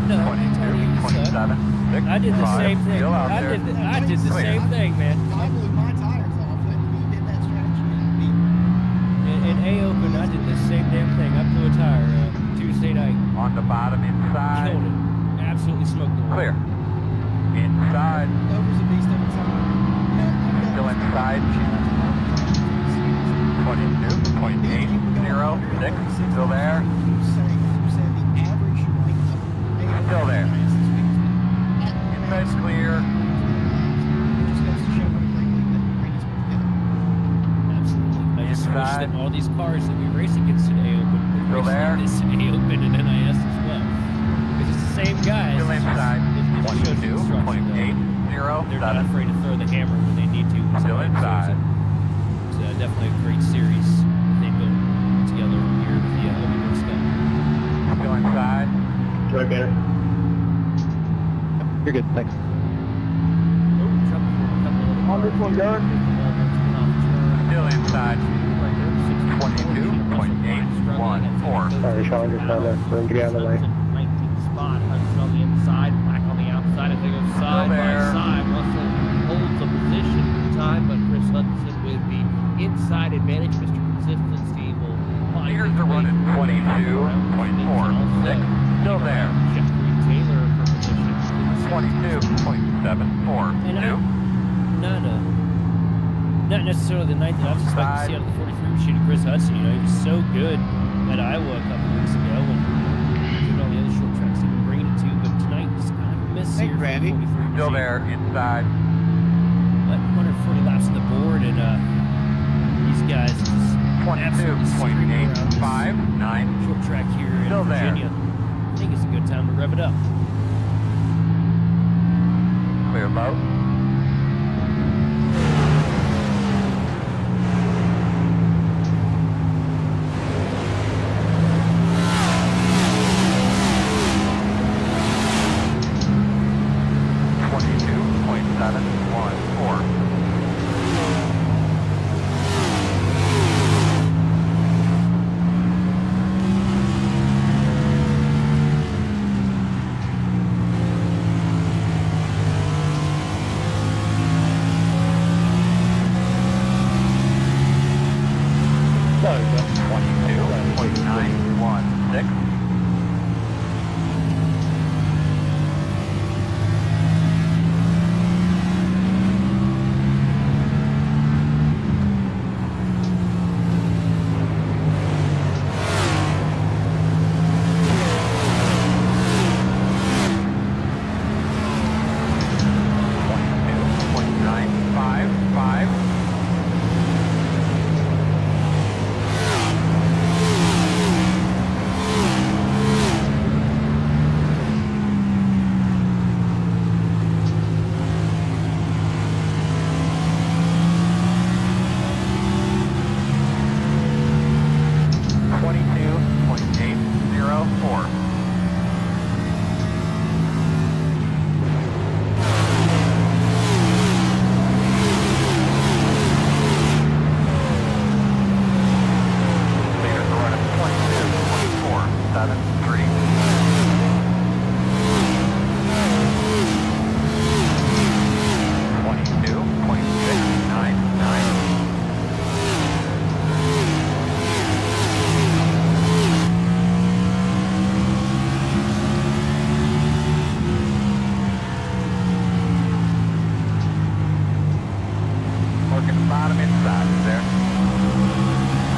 No, Tony sucks. I did the same thing. Still out I there. did the same thing, man. I blew my tires off when he did that strategy. In A Open, I did the same damn thing. I blew a tire Tuesday night. On the bottom inside. Killed it. Absolutely smoked the wall. Clear. Inside. Dover's a beast every time. Still inside. 22.806. Still there. Still there. Inside's clear. Absolutely. I just wish that all these cars that we race against in A Open would Still race there. like this in A Open and NIS as well. Because it's the same guys. Still inside. It shows the instruction, though. 22.807. They're not afraid to throw the hammer when they need to. Still inside. It's definitely a great series that they built together here with the O.B Builders Cup. Still inside. Right, better. You're good, thanks. On this one, Darren. Still inside. 22.814. Sorry, Sean, just trying to bring you out of the way. 19th spot. Hudson on the inside, Black on the outside. As they go side by there. side, Russell holds a position for time, but Chris Hudson with the inside advantage. Mr. Consistency will find Leaders his are way running through. 22.46. Still there. Jeffrey Taylor for position. 22.742. Not necessarily the night that I was expecting to see out of the 43 machine of Chris Hudson. You know, he was so good at Iowa a couple weeks ago, and doing all the other short tracks he's been bringing it to. But tonight was kind of a miss here for the 43 machine. Still there. Inside. But 140 laps on the board, and these guys just absolutely screaming around this 22.859. short track here in Still there. Virginia. I think it's a good time to rev it up. Clear low. Sorry, Bill. 22.916. Bottom inside is there.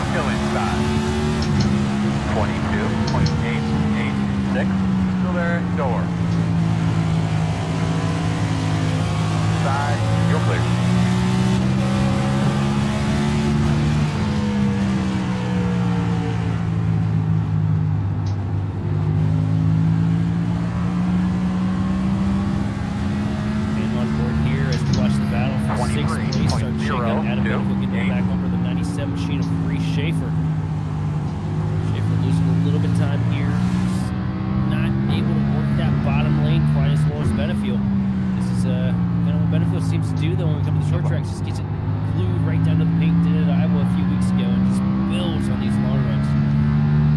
Still inside. 22.886. Still there. Door. Side. You're clear. And on board here as we watch the battle for sixth place. Start checking out Adam Medical getting back over the 97 machine of Reese Schaefer. Schaefer losing a little bit of time here. Just not able to work that bottom lane quite as well as Benefield. This is kind of what Benefield seems to do though when we come to the short tracks. Just gets it glued right down to the paint. Did it at Iowa a few weeks ago and just builds on these long runs.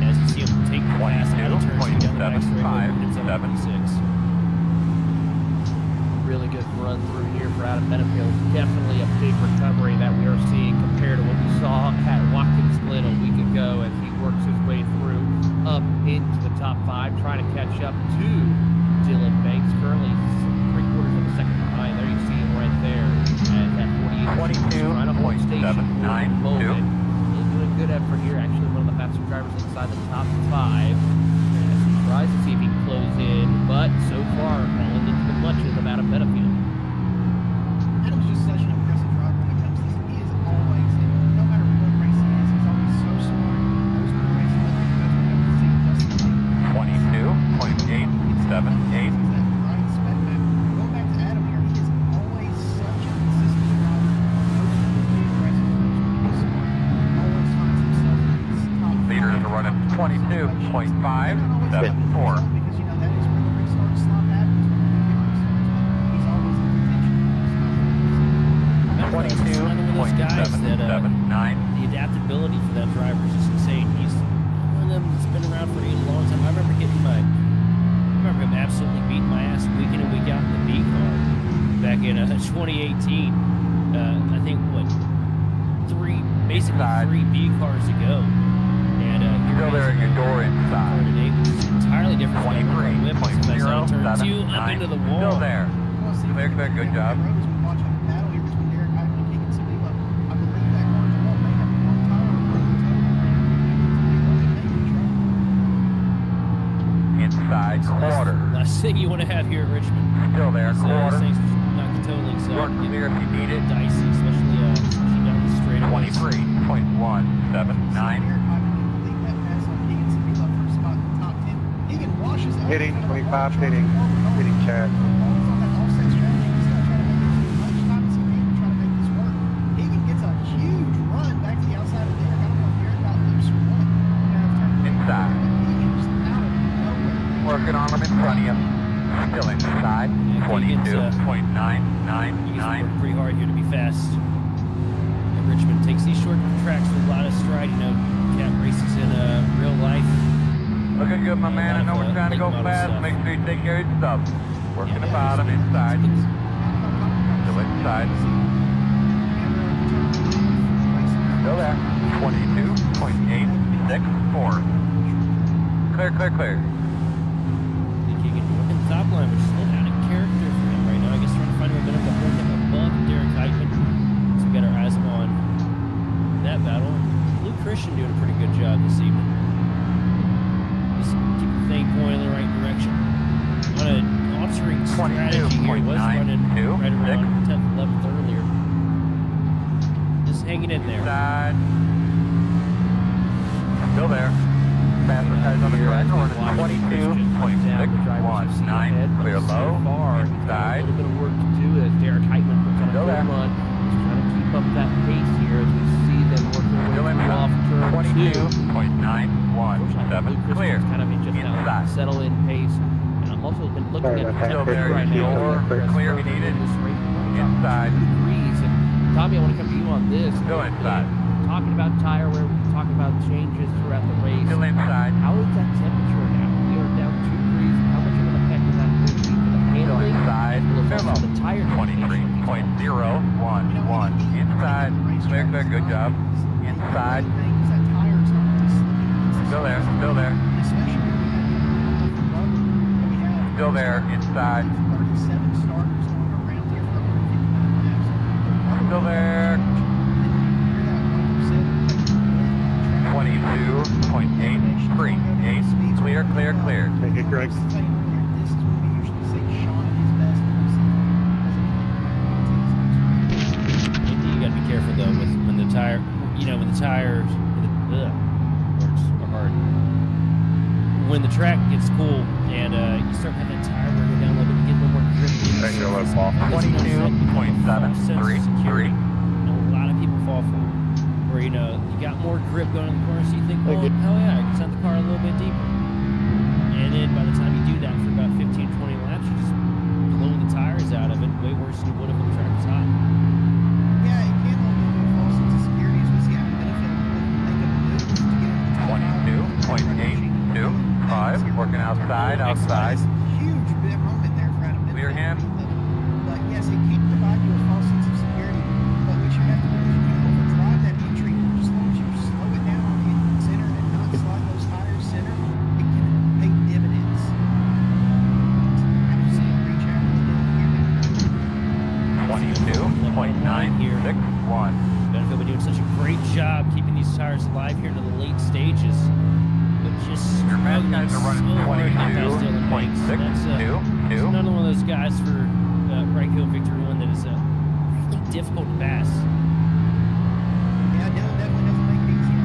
As you see him take the pass out of turn 2 down the back straightaway, moving himself up to 6. going through here for Adam Benefield. Definitely a big recovery that we are seeing compared to what we saw at Watkins Glen a week ago as he works his way through up into the top 5, trying to catch up to Dylan Banks. Currently 3/4 of a second behind. There you see him right there at that 48. Trying to hold station for the moment. He's doing a good effort here. Actually, one of the fastest drivers inside the top 5. As he tries to see if he can close in, but so far falling into the clutches of Adam Benefield. Adam's just such an impressive driver when it comes to this. He is always, no matter what race he is, he's always so smart. Knows when the race is over. He knows when to see Justin. 22.878. That right spec map. Going back to Adam here, he is always such a consistent driver. Knows when to be aggressive. Knows when to be smart. Always finds himself in these top 5. Leaders are running 22.574. Because you know that is where the restart slot happens. When they get restarts, but he's always in contention. He's one of those guys that 22.779. the adaptability for that driver is just insane. He's one of them that's been around for a long time. I remember him absolutely beating my ass week in and week out in the B car back in 2018. I think basically three B cars ago. And Still there at your door inside. today, which is entirely different. 23.079. Two up into the wall. Still there. Clear, good job. Inside quarter. Last thing you want to have here at Richmond. Still there, quarter. Things not totally so. You're clear if you need it. Dicey, especially down the straight. 23.179. Hitting, 25, hitting Chad. Inside. Working on them in front of you. Still inside. 22.999. Pretty hard here to be fast. And Richmond takes these short tracks with a lot of stride. You know, cat races in real life. Looking good, my man. I know we're trying to go fast. Make sure you take care of yourself. Working the bottom inside. Still inside. Still there. 22.864. Clear. I think he can work in the top line, which is a little out of character for him right now. I guess trying to find a bit of a hold up above Derek Heitman. So we got our eyes on that battle. Luke Christian doing a pretty good job this evening. Just keep the thing going in the right direction. On an altering strategy here, he was running right around 10th, 11th earlier. Just hanging in there. Inside. Still there. Faster guys on the track. Running 22.619. Clear low. Inside. A little bit of work to do as Derek Heitman puts on a Still good there. run. He's trying to keep up that pace here as we see them working their way through off turn 2. 22.917. Clear. Kind of in just now Inside. settle in pace. And I'm also been looking Sorry at about that. Still there. right now. Clear if you need it. Inside. Degrees. And Tommy, I want to come to you on this. Still inside. Talking about tire wear, talking about changes throughout the race. Still inside. How is that temperature now? We are down 2 degrees. How much of an effect is that going to be for the Still handling? inside. As well Fair as low. the tire 23.011. Inside. Clear. Good job. Inside. Still there. Still there. Inside. Still there. 22.838. Clear. Thank you, Greg. You gotta be careful though with when the tires, words are hard. When the track gets cool and you start having that tire wear go down a little bit, you get a little more grip. Thank you, let's fall. 22.733. A lot of people fall for it. Where you got more grip going in the corner, so you think, well, hell yeah, I can send the car a little bit deeper. And then by the time you do that for about 15, 20 laps, you just blow the tires out of it way worse than you would have when the track was hot. Yeah, it can hold you to false sense of security as we see Adam Benefield make a move to get into the top 22.825. Working outside. Huge bit moment there for Adam Benefield. Clear him. But yes, it can 22.961. Benfield been doing such a great job keeping these tires alive here into the late stages, but just Your fast struggling guys are running so hard to get past Dylan Banks. That's 22.622. another one of those guys for Brightfield Victory One that is really difficult to pass. Yeah, Dylan definitely doesn't make it easy,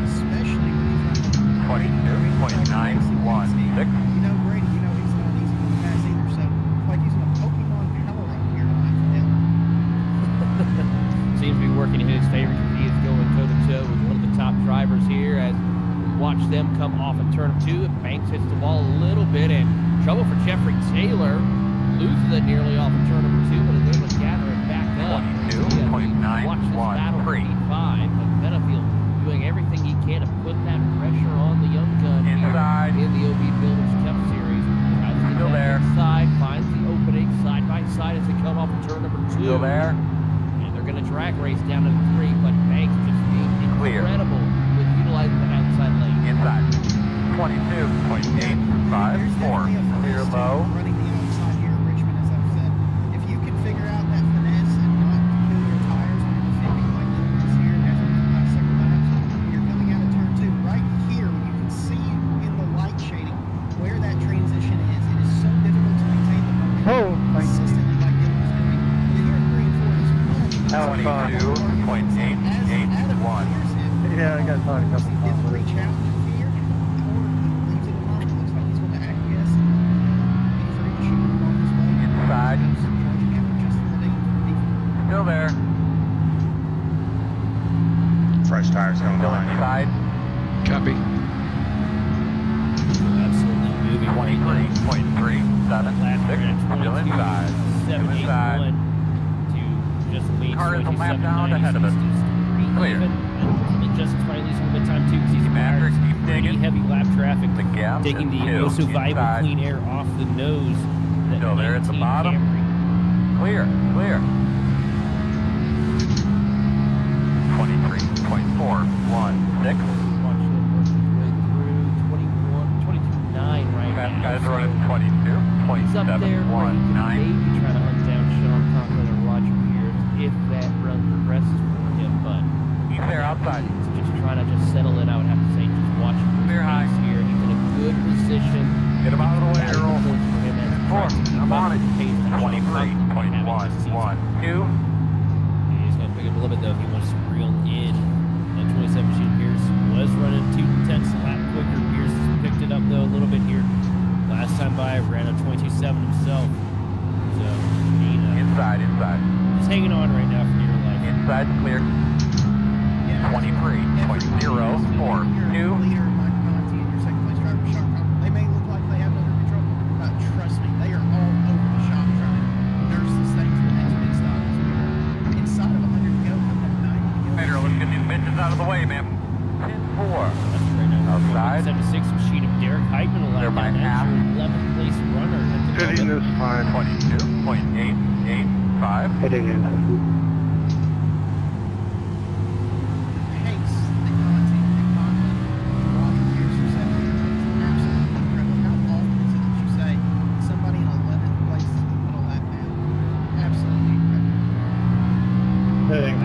especially when he's running 22.916. You know, Brady, you know he's not easy to pass either, so it's like using a Pokemon power up here line for Dylan. Seems to be working in his favor because he is going toe-to-toe with one of the top drivers here as we watch them come off at turn 2. Banks hits the wall a little bit and trouble for Jeffrey Taylor. Loses it nearly off of turn number 2, but is able to gather it back up. 22.913. Watch this battle for P5, but Benefield doing everything he can to put that pressure on the young gun Inside. here in the O.B Builders Cup Series. Tries to get Still that there. inside, finds the opening side by side as they come off of turn number 2. Still there. And they're going to drag race down to 3, but Banks just being Clear. incredible with utilizing the outside lane. Inside. There's 22.854. definitely a Clear finesse to low. running the outside here at Richmond, as I've said. If you can figure out that finesse and not kill your tires when you're defending like Dylan is here as we last several laps, you're coming out of turn 2. Right here, you can see in the light shading where that transition is. It is so difficult to maintain the momentum consistently like Dylan is doing. But here at 3 and 4 is That was fun. 22.881. Yeah, I got caught a couple He didn't times. reach out here. However, he leaves it alone. It looks like he's going to acquiesce and he's ready to shoot it on his way. Inside. Charging after just the lead. Still there. Fresh tires going Still on. inside. Copy. Absolutely moving right now. 23.376. Still inside. Still inside. 781 to just lead Car is a lap down 22.790. ahead of us. Clear. Even. And Justin's probably losing a little bit of time too because he's Keep after it, keep pretty digging. heavy lap traffic, The gap taking the is also viable inside. clean air off the nose. That Still there at the 19 bottom. Camry. Clear. Clear. 23.416. Watch him work his way through 22.9 right Fast now. guys are running He's up there where he can 22.719. maybe try to hunt down Sean Conklin or Roger Pierce if that run progresses for him, but He's there outside. he's just trying to just settle in, I would have to say. Just watch him Clear high. here. He's in a good position. Get him out of the way, Valuable Earl. points for him as he tries to keep I'm up on with it. the pace that Sean Conklin has been having this season. 20.112. He's going to pick up a little bit though if he wants to reel in. That 27 machine Pierce was running 2 tenths a lap quicker. Pierce has picked it up though a little bit here. Last time by ran a 22.7 himself. So Inside. he's hanging on right now for dear life. Inside clear. 23.042. Leader Mike Conti and your second place driver Sean Conklin. They may look like they have it under control, but trust me, they are all over the shop trying to nurse this thing to the next pit stop. As we are inside of 100 to go, 190 to go. Pedro, let's get these bitches out of the way, man. 10-4. That's right now. Outside. 76 machine of Derek Heitman will Clear lap by down. That's half. your 11th place runner at the Hitting moment. this fine. 22.885. Hitting it. Pace that Conti and Conklin, Roger Pierce are setting is absolutely incredible. How often is it that you say somebody in 11th place is going to put a lap down? Absolutely incredible. Hitting.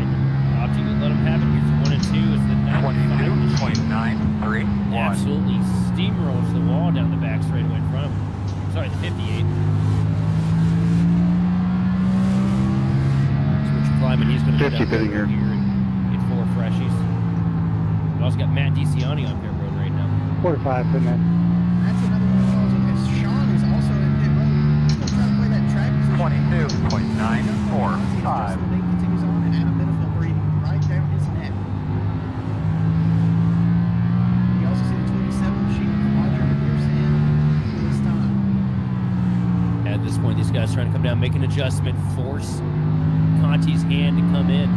Opting to let him have it here for 1 and 2 is the 95 machine. 22.931. Absolutely steamrolls the wall down the back straightaway in front of him. Sorry, the 58. Switch climbing, he's going to 50 here here. in 4 freshies. We also got Matt DeCiani on pit road right now. 45 in that. That's another one of those. As Sean is also in pit road, he's going to try to play that track position. 22.945. Justin Lee continues on, and Adam Benefield breathing right down his neck. You also see the 27 machine with Roger Pierce in this time. At this point, these guys trying to come down, make an adjustment, force Conti's hand to come in.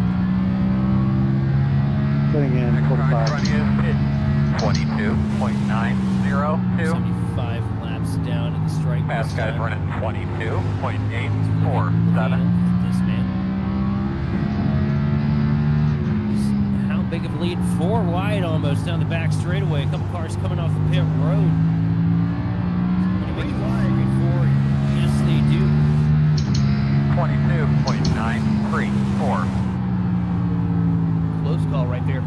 Putting in Next run 45. is hit 22.902. 75 laps down at the strike. Fast this guys time. running 22.847. This man. Just how big of a lead? 4 wide almost down the back straightaway. A couple cars coming off the pit road. Gonna make it 3 and 4. Yes, they do. 22.934.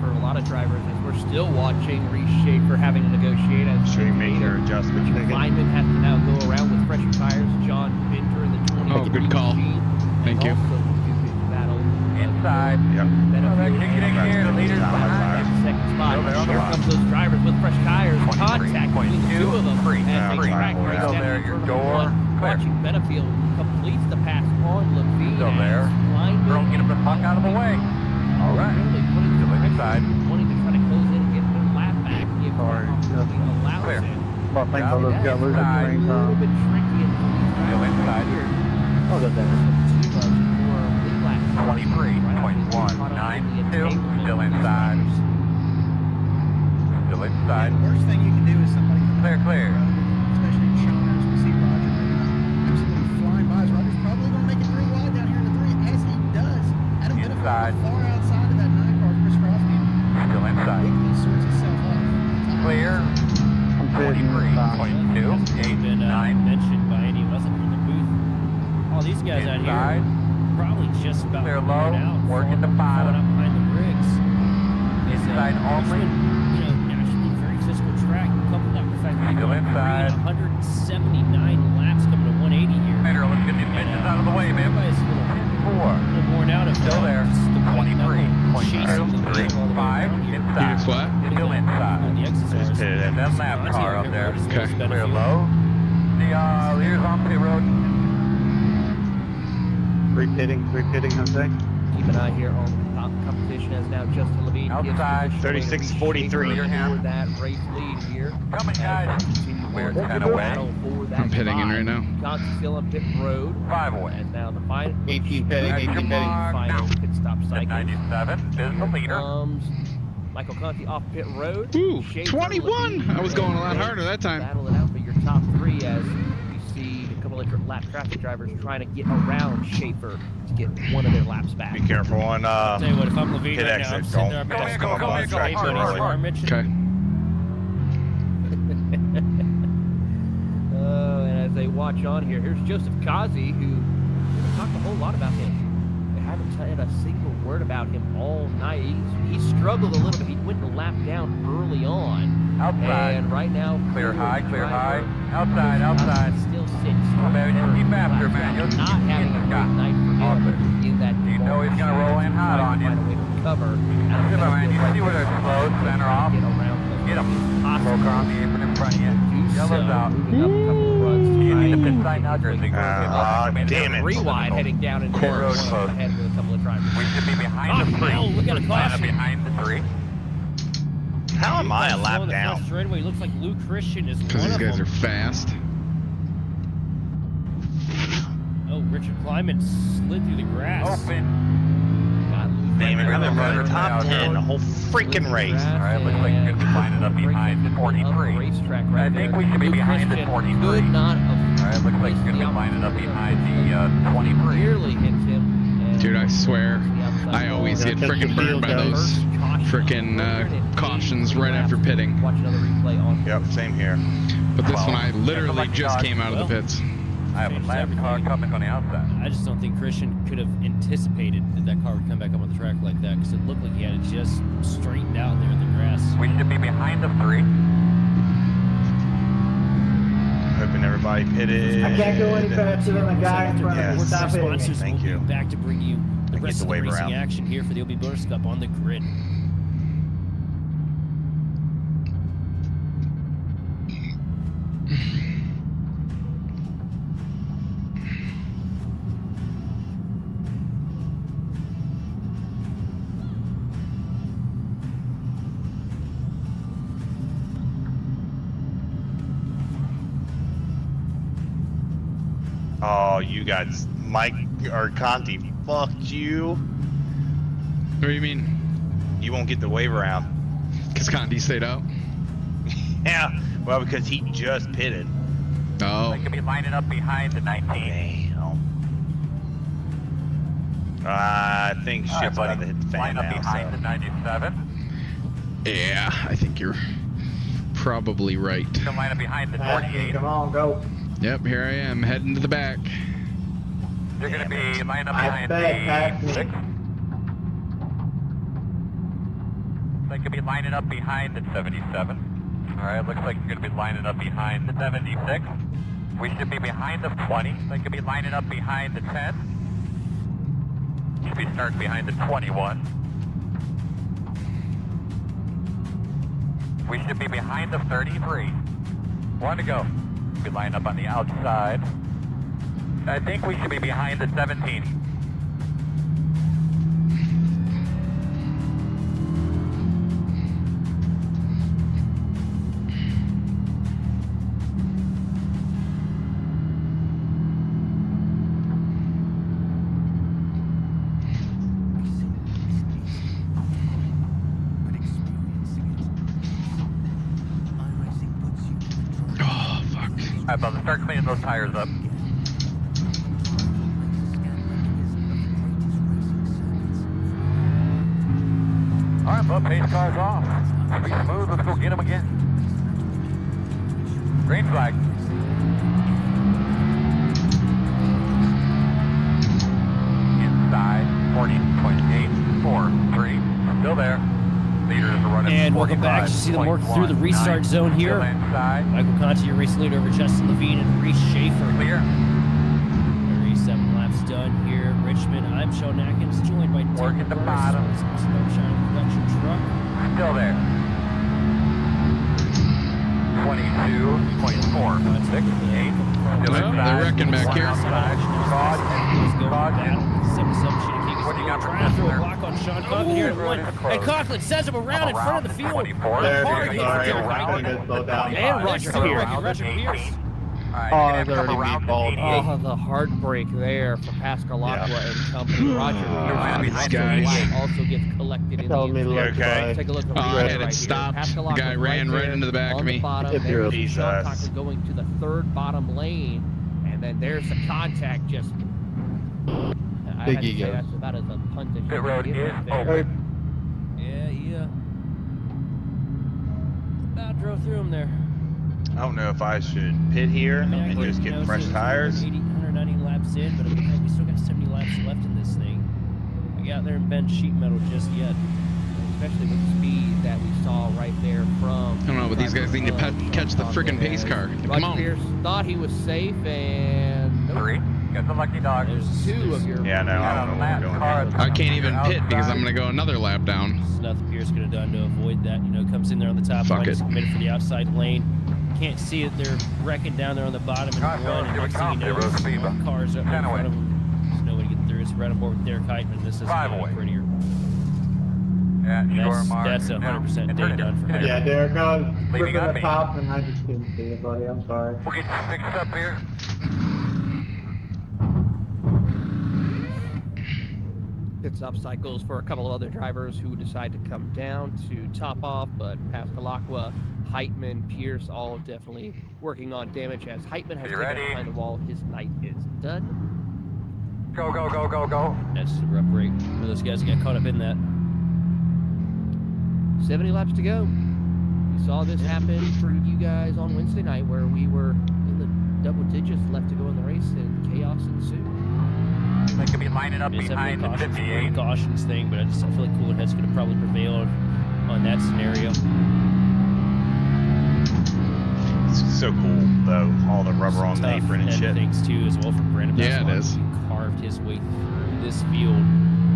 for a lot of drivers as we're still watching Reese Schaefer having to negotiate as Sure you make your adjustments. Lyman has to now go around with fresher tires. John Binter in the 20. Oh, good call. Thank you. Also do his battle. Inside. Yep. Kicking here, the leader's behind. Second spot. Still there on the Here front. comes those drivers with fresh tires. 23, Contact between the 22, two of them. three. As Yeah, they three. track race Still down there, in your turn door. one. Clear. Watching Benefield completes the pass on Levine. Still there. Girl, get him the fuck out of the way. All right. Really putting the Still pressure, inside. wanting to try to close in and get their lap back. If Sorry, Levine allows Clear. it. Well, I think Yeah, those got losing inside. trains A little on. bit tricky in Still inside. Oh, good there. 23.192. Still inside. Still inside. The worst thing you can do is somebody Clear, clear. especially Sean, as we see Roger absolutely flying by. Roger's probably going to make it 3 wide down here in the 3, as he does. Adam Benefield Inside. far outside of that 9 car, Chris Crosby, Still inside. quickly sorts himself off. Clear. I'm pitting. 23.2. Hasn't been 89. mentioned by any of us up in the booth. All these guys out Inside. here probably just about Clear worn low, out, working the falling bottom. up behind the rigs. It's, Inside only. Richmond, nationally very physical track. Couple that with the fact that Still inside. 179 laps coming to 180 here. Better, let's get these bitches out of the way, man. Everybody's a little 4. worn out of Still there. just the white knuckle chasing the 23.3. wheel all the way 5. around here. Inside. Phoenix what? Still inside. The exits are Just pitted in. That lap car up there. Okay. Clear low. The leaders on pit road. Repitting, Jose. Keep an eye here on the top competition as now Justin Levine gives Outside. position away to 36.43. Schaefer for that race lead here. Coming, guys. We're kind of way. I'm pitting in right now. Conti still on pit road. 5 away. And now the final 18 pitting, 18 pitting. final pit stop At cycle 97 is the leader. comes Michael Conti off pit road. Ooh, Schaefer, 21. Levine, I was going a lot and harder that time. Battle it out for your top 3 as you see a couple of lap traffic drivers trying to get around Schaefer to get one of their laps back. Be careful on Tell you what, if I'm Levine Hit right now, I'm exit, sitting there. don't- I'm don't come just on hey, track buddy, early. Star Mitchell. Okay. And as they watch on here, here's Joseph Kazi, who we haven't talked a whole lot about him. We haven't said a single word about him all night. He struggled a little bit. He went a lap down early on. Outside. And right now, Clear high, clear high. driver, Outside, outside. Still sits. Oh, baby, just keep after, man. You'll Not keep having a getting great got. night for him Awesome. in that. You know he's gonna roll in hot on you. Find a way to recover. Come on, man. You see where they're slow, center off. Get around them. Get him. Possible. Smoker on the apron in front of you. Yellow's out. Moving up a couple of runs to You try need to and pit get sign now, Jersey. damn it. 3 wide heading down into Course. road close ahead with a couple of drivers. We should be behind Oh, the 3. hell, we got a We're lined up caution. behind the 3. How am I a Slow lap in the down? front straightaway. Looks like Luke Christian is Because one these of guys them. are fast. Oh, Richard Kleiman slid through the grass. Open. Damn it, We're I've been running running top out 10 the here. whole freaking race. All right, looks like you're gonna be lining up behind the 43. I think we should be behind the 43. Could not have All right, looks like you're going to be lining up behind the 23. nearly hits him. and Dude, I swear, the outside I always wall. get Take freaking the burned by field down. those freaking cautions right after pitting. Watch another replay on. Yep, same here. But this Well, one, I literally just came out of the pits. I have a lap car coming on the outside. I just don't think Christian could have anticipated that that car would come back up on the track like that because it looked like he had it just straightened out there in the grass. We should be behind the 3. Hoping everybody pitted. I can't go any faster than the guy in front of me. Yes. Stop Our it. sponsors Thank will be you. back to bring you the get rest the of the wave racing around. action here for the O.B Builders Cup on the grid. Oh, you guys, Mike or Conti, fuck you. What do you mean? You won't get the wave around. Because Condi stayed out? Yeah, well, because he just pitted. Oh. They could be lining up behind the 19. Damn. I think All right, shit's about to buddy. hit the fan Line up now. behind So. the 97. Yeah, I think you're probably right. Then line up behind the 28. Come on, go. Yep, here I am, heading to the back. They're going to be lining up I behind bet, the Pat. 6. They could be lining up behind the 77. All right, looks like you're going to be lining up behind the 76. We should be behind the 20. They could be lining up behind the 10. Should be starting behind the 21. We should be behind the 33. One to go. Be lined up on the outside. I think we should be behind the 17. Oh, fuck. All right, Bubba, start cleaning those tires up. All right, Bub, pace car's off. Be smooth, let's go get him again. Green flag. Inside, 40.843. Still there. Leader is running. And welcome back. You see them work through the restart zone here. Still inside. Michael Conti, your race leader over Justin Levine and Reese Schaefer. Clear. 37 laps done here at Richmond. I'm Sean Atkins, joined by Working the bottom. Sunshine production truck. Still there. 22, 24, 6, 8. Still Well, inside. they're wrecking back here. Outside. Fraud. Fraud. Trying to throw a block on Sean Conklin here at one. And Conklin sends him around in front of the field. 24. There, Hard hit sorry, from I Derek need to slow down. And Roger Come Pierce. around Roger at Pierce. 18. All right, Oh, you're gonna it's come already around meatballed. at 88. Oh, the heartbreak there for Pascalacqua and company. Roger Ah, Pierce these behind guys. the light also gets collected in Telling me the to infield. look Okay. Take a look at the Oh, I replay had it right stopped. here. The Pascalacqua guy ran right there into the back on of me. The bottom. If There's you're- Sean Jesus. Conklin going to the third bottom lane, and then there's the contact. Just I Big had to say ego. that's about as a punt as you Pit can road get is right there. open. Yeah. About drove through him there. I don't know if I should pit here and just get fresh tires. 190 laps in, but it looks like we still got 70 laps left in this thing. We got there and bend sheet metal just yet. Especially with the speed that we saw right there from. I don't know, but these guys need to catch the friggin' pace car. Come Roger on. Pierce thought he was safe, and nope. 3. Got the lucky dog. There's Two of your. Yeah, no, I don't know where we're going. I can't even pit because I'm going to go another lap down. There's nothing Pierce could have done to avoid that. You know, comes in there on the top Fuck line, it. is committed for the outside lane. Can't see it. They're wrecking down there on the bottom and Gosh, one. And here we next thing come. you know, Zero speed. one car's up in 10 front away. of them. There's no way to get through. It's right on board with Derek Heitman. This is 5 away. prettier. Yeah, short mark. That's 100% day done for him. Yeah, Derek, I was Leaving ripping on the me. top and I just didn't see it, buddy. I'm sorry. We'll get you fixed up here. Pit stop cycles for a couple of other drivers who decide to come down to top off, but Pascalacqua, Heitman, Pierce, all definitely working on damage as Heitman has You taken ready? behind the wall. His night is done. Go, go, go, go, go. That's the rough break. Those guys got caught up in that. 70 laps to go. We saw this happen for you guys on Wednesday night where we were in the double digits left to go in the race and chaos ensued. They could be lining up It's behind the definitely 58. cautions thing, but I feel like cooler heads could have probably prevailed on that scenario. It's so cool though, all the rubber on the Tough apron and head shit. things too, as well for Brandon. Yeah, it Pasquale, is. who carved his way through this field.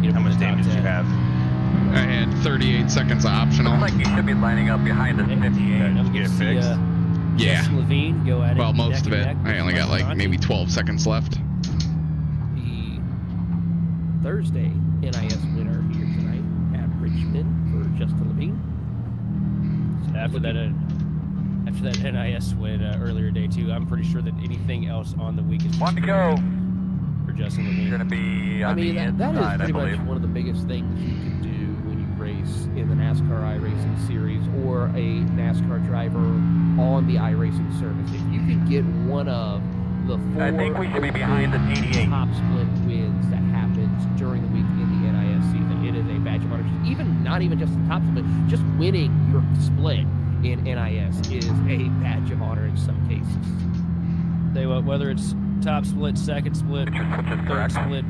Get up How in much the top damage did you 10. have? I had 38 seconds optional. Looks like you should be lining up behind the 58. Now we Get get it to see fixed. Yeah. Justin Levine go at it. Well, most neck of and it. neck I with only got like Conti. maybe 12 seconds left. The Thursday NIS winner here tonight at Richmond for Justin Levine. So after that NIS win earlier today too, I'm pretty sure that anything else on the week is One to go. for Justin You're Levine. going to be I on mean, the that inside, is I pretty believe. much one of the biggest things you can do when you race in the NASCAR iRacing series or a NASCAR driver on the iRacing service. If you can get one of the four I think we should be behind the 88. top split wins that happens during the week in the NIS season, it is a badge of honor. Even not even just the top split, just winning your split in NIS is a badge of honor in some cases. Whether it's top split, second split, Which is third correct. split,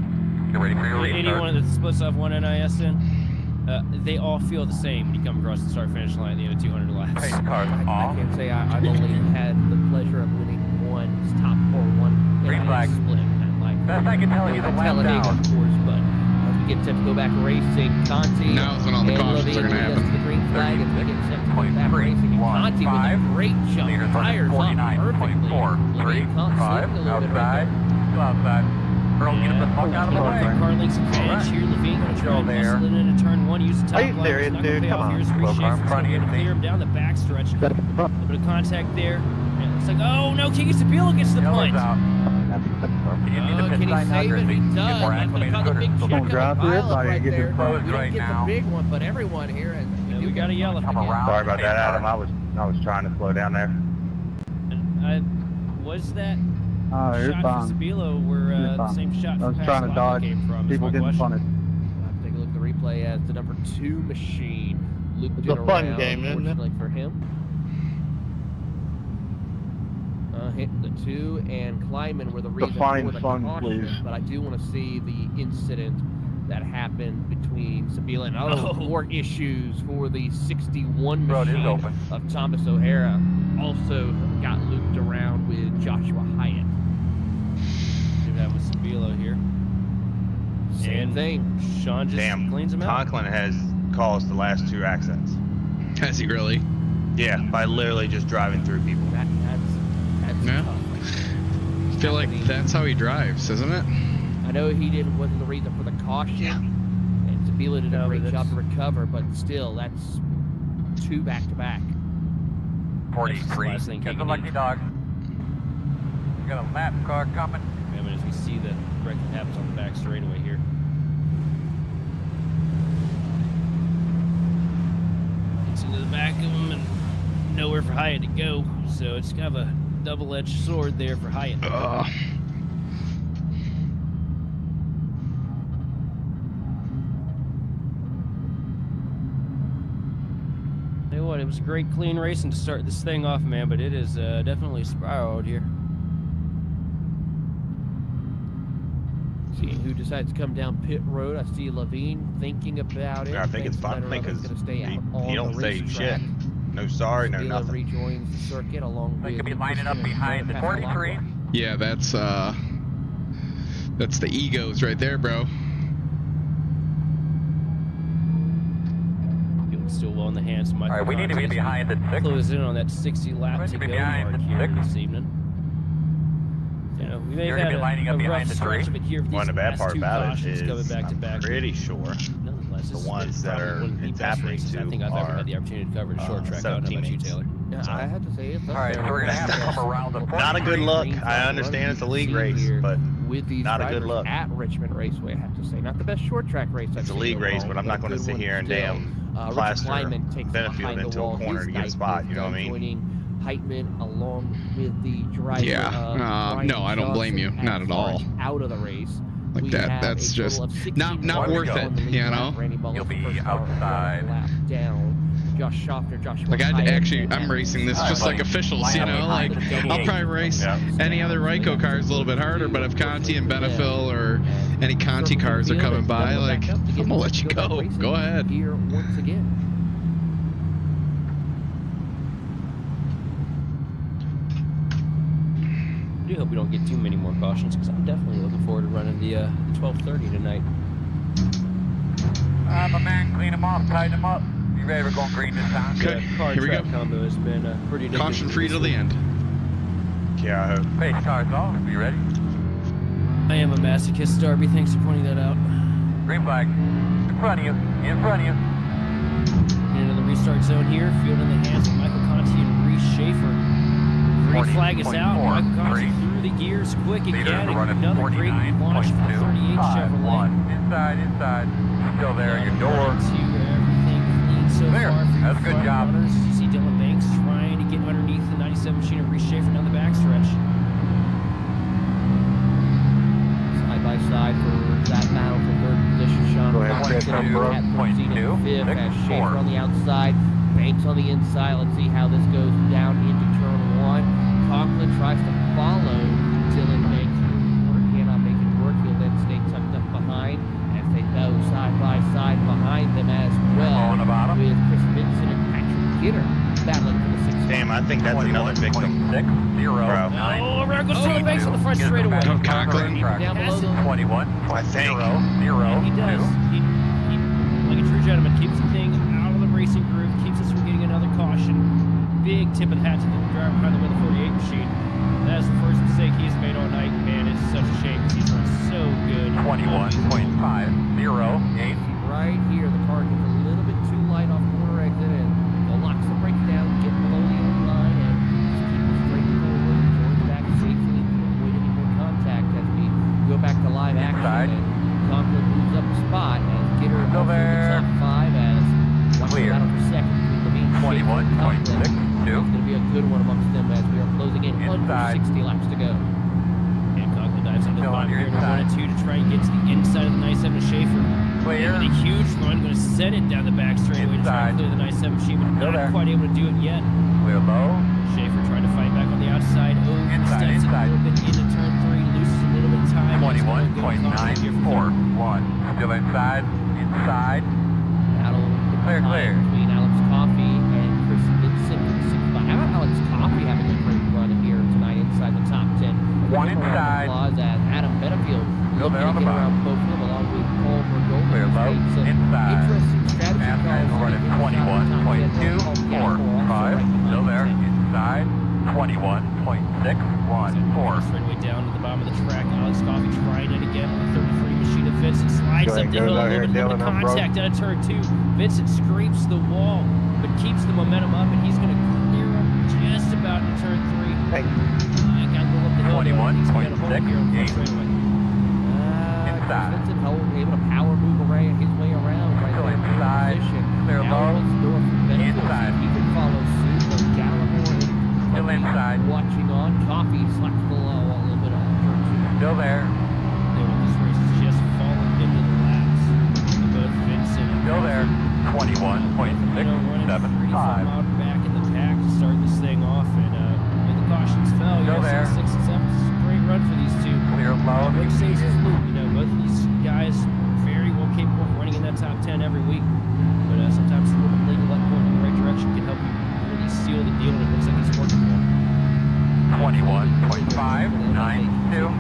Get ready for your restart. anyone that splits off one NIS in, They all feel the same when you come across the start-finish line at the end of 200 laps. Pace cars I off. can't say I've only had the pleasure of winning one top or one Green flag. split. And like, Best I can tell you, the lap Talladega, down. of course, but as we get set to go back racing, Conti Now is when all the and cautions are Levine gonna lead us happen. to the green flag as we get set to go back 0.3, racing. And Conti with a 1.5. great jump, Leaders tires running up perfectly. 49.4, 3, Levine caught 5, slipping a little bit right outside, there. still outside. Earl, get the fuck out of the way. Car links advantage here. Levine going to try and there. muscle it into turn 1. Use the top Hey, line. there It's is, not going to dude. pay Come off. on. Here's Slow car in Reshafer's front of going you, to clear him down the back stretch. A little bit of contact there. And it's like, oh no, King Sabilo gets the Yellow's punch. out. You need to Can pit he sign now, save it? Griffey. He Get does. more That's acclimated another big quicker. check on the drive through pile everybody right and get there. this We closed didn't right get now. the big one, but everyone here. And Yeah, we got a yellow. Come again. around. Sorry about that, Pace Adam. car. I was trying to slow down there. Was that Oh, you're shot fine. for Sabilo where You're the fine. same shot I was from trying to Pasquale dodge came from? is people my getting question. punted. Let's take a look at the replay as the number 2 machine looped It's it a fun around, game, isn't it? unfortunately for him. Hit the 2 and Kleiman were the reason Define for the fun, caution, please. but I do want to see the incident that happened between Sabila and more issues for the 61 Road is machine open. of Thomas O'Hara. Also got looped around with Joshua Hyatt. Do that with Sabilo here. Same And thing. Sean just Damn, cleans him out. Conklin has caused the last 2 accidents. Has he really? Yeah, by literally just driving through people. That's Yeah. tough. I feel like that's how he drives, isn't it? I know he wasn't the reason for the caution, and Sabila did a No, great but job to that's- recover, but still, that's 2 back-to-back. 43. Last thing Get he the can lucky do. dog. We got a lap car coming. I mean, as we see the wreck that happens on the back straightaway here. Gets into the back of him and nowhere for Hyatt to go. So it's kind of a double-edged sword there for Hyatt. Tell you what, it was a great clean racing to start this thing off, man, but it is definitely spiraled here. Seeing who decides to come down pit road. I see Levine thinking about it. I think it's fine He's because going to stay out he on don't the say racetrack. shit. No sorry, no Sabila nothing. rejoins the circuit along They with could be lining up Christian behind the Pasquale. 43. Yeah, that's the egos right there, bro. Feeling still well in the hands of Michael. All right, we need to be Conti as behind the 6. close in on that 60 lap We're to gonna go be behind mark the here 6. this evening. You know, we may You're have gonna had be lining up a rough behind the stretch 3. of it here with One these of the bad last part 2 about it cautions is coming back to I'm back. pretty sure Nonetheless, the this ones is that probably are one of the it's best happening races I to think I've ever are, had the opportunity to cover in short track. I don't know about you, teammates. Taylor. Yeah, I have to say it's up All right, there. so we're gonna have to come around the 43. not a good look. I understand it's a league race, but with these not a good drivers look. at Richmond Raceway, I have to say. Not the best short track race. It's a league race, but I'm not going to sit here and damn Richard plaster Kleiman takes Benefield behind the into a wall. corner His to get a night spot, is you know what I mean? Joining Heitman along with the driver. Yeah, Brian no, I don't blame you, Johnson not at all. Out of the race. Like We that, have that's a just total of 16 not worth drivers it, on the lead you lap. know? Randy Mullis, You'll the be first car, outside. lap down. Josh Schaffner, Joshua Like Hyatt, and I'm racing this All just right, like officials, you know. Like I'll probably race any other Ryko cars a little bit harder, but if Conti and Benefield or any Conti cars are coming by, like I'm gonna let you go. Go ahead. Here once again. I do hope we don't get too many more cautions because I'm definitely looking forward to running the 12:30 tonight. My man, clean him off, tighten him up. You ready for going green this time? Okay, Car here we track go. combo has been pretty addictive Caution free this till the week. end. Yeah, I hope. Pace cars off. You ready? I am a masochist, Darby. Thanks for pointing that out. Green flag. In front of you. In front of you. Into the restart zone here, field in the hands of Michael Conti and Reese Schaefer. Green flag is out. 40.4, Michael Conti 3. through the gears quick Leaders again. are running Another great launch for 49.2. 38 Chevrolet. 5-1. Inside, inside. Still there. Your door. To everything clean so There. far for That's a your good front job. runners. You see Dylan Banks trying to get underneath the 97 machine of Reese Schaefer down the backstretch. Side by side for that battle for third position. Sean Go ahead, Fox Chris, sitting bro. at Point 13 two, and fifth. six, As Schaefer four. on the outside, Banks on the inside. Let's see how this goes down into turn one. Conklin tries to follow Dylan Banks. Cannot make it work. He'll then stay tucked up behind as they go side by side behind them as Skinner battling for the 6th. Damn, I think that's another victim. 6, 0, Bro. 9. Oh, around goes to the base on the front straightaway. Oh, Conklin. Down below the 21, I think. 0, 0, And he does. 2. He, like a true gentleman, keeps the thing out of the racing groove, keeps us from getting another caution. Big tip of the hat to the driver behind the wheel of the 48 machine. That's the first mistake he's made all night. Man, it's such a shame because he's run so good. 21.5, 0, 8. right here. The car gets a little bit too light off corner exit, and they'll lock some brakes down, get below the old line, and just keep it straight forward, join back safely to avoid any more contact as we go back to live action. And Conklin moves up a spot as Gitter Go also the there. top 5 as Clear. battle for second between Levine, Schaefer, and Conklin. 21.62. It's going to be a good one amongst them as we are closing in under Inside. 60 laps to go. And Conklin dives into the Still on bottom your here in 1 and 2 to try and get to the inside of the 97 of Schaefer. Clear. And with a huge run, going to send it down the back straightaway to try and Inside. clear the 97 machine, but Go not there. quite able to do it yet. Clear low. Schaefer trying to fight back on the outside. Inside, Oversteps it a inside. little bit into turn 3, loses a little bit of time. 21.941. Still inside. Inside. Battle Clear, clear. between Alex Coffey and Chris Vincent for the 6th spot. How about Alex Coffey having a great run here tonight inside the top 10? One Give him a round of inside. applause as Adam Benefield Still looking there on to the get bottom. around both of them along with Paul Bergolin. Clear low. Some Inside. interesting strategy Fast guys calls running inside the top 10. 21.245. Still there. Inside. 21.614. Straightaway down to the bottom of the track. Alex Coffey trying it again on the 33 machine of Vincent. Slides Go up ahead, the go hill, a ahead, little bit of Dylan, I'm contact out of turn 2. Vincent scrapes the wall, but keeps the momentum up, and he's going to clear up just about to turn 3. Hey. I got to go up the hill. 21.68. Chris Vincent able to power move able to power move his way around right Still there in inside. position. Clear Now low. opens the door for Benefield. Inside. He can follow suit, but Gallimore and Still Coffey inside. watching on. Coffey slacks the low a little bit on turn 2. Still there. This race is just falling into the laps of both Vincent and Still there. running 21.675. out back in the pack to start this thing off, and when the cautions fell, Still there. 6 and 7. It's a great run for these two. Clear low. Rick says his loop. Both of these guys very well capable of running in that top 10 every week, but sometimes a little bit legal luck going in the right direction can help you really seal the deal, and it looks like it's working for him. 21.592. Do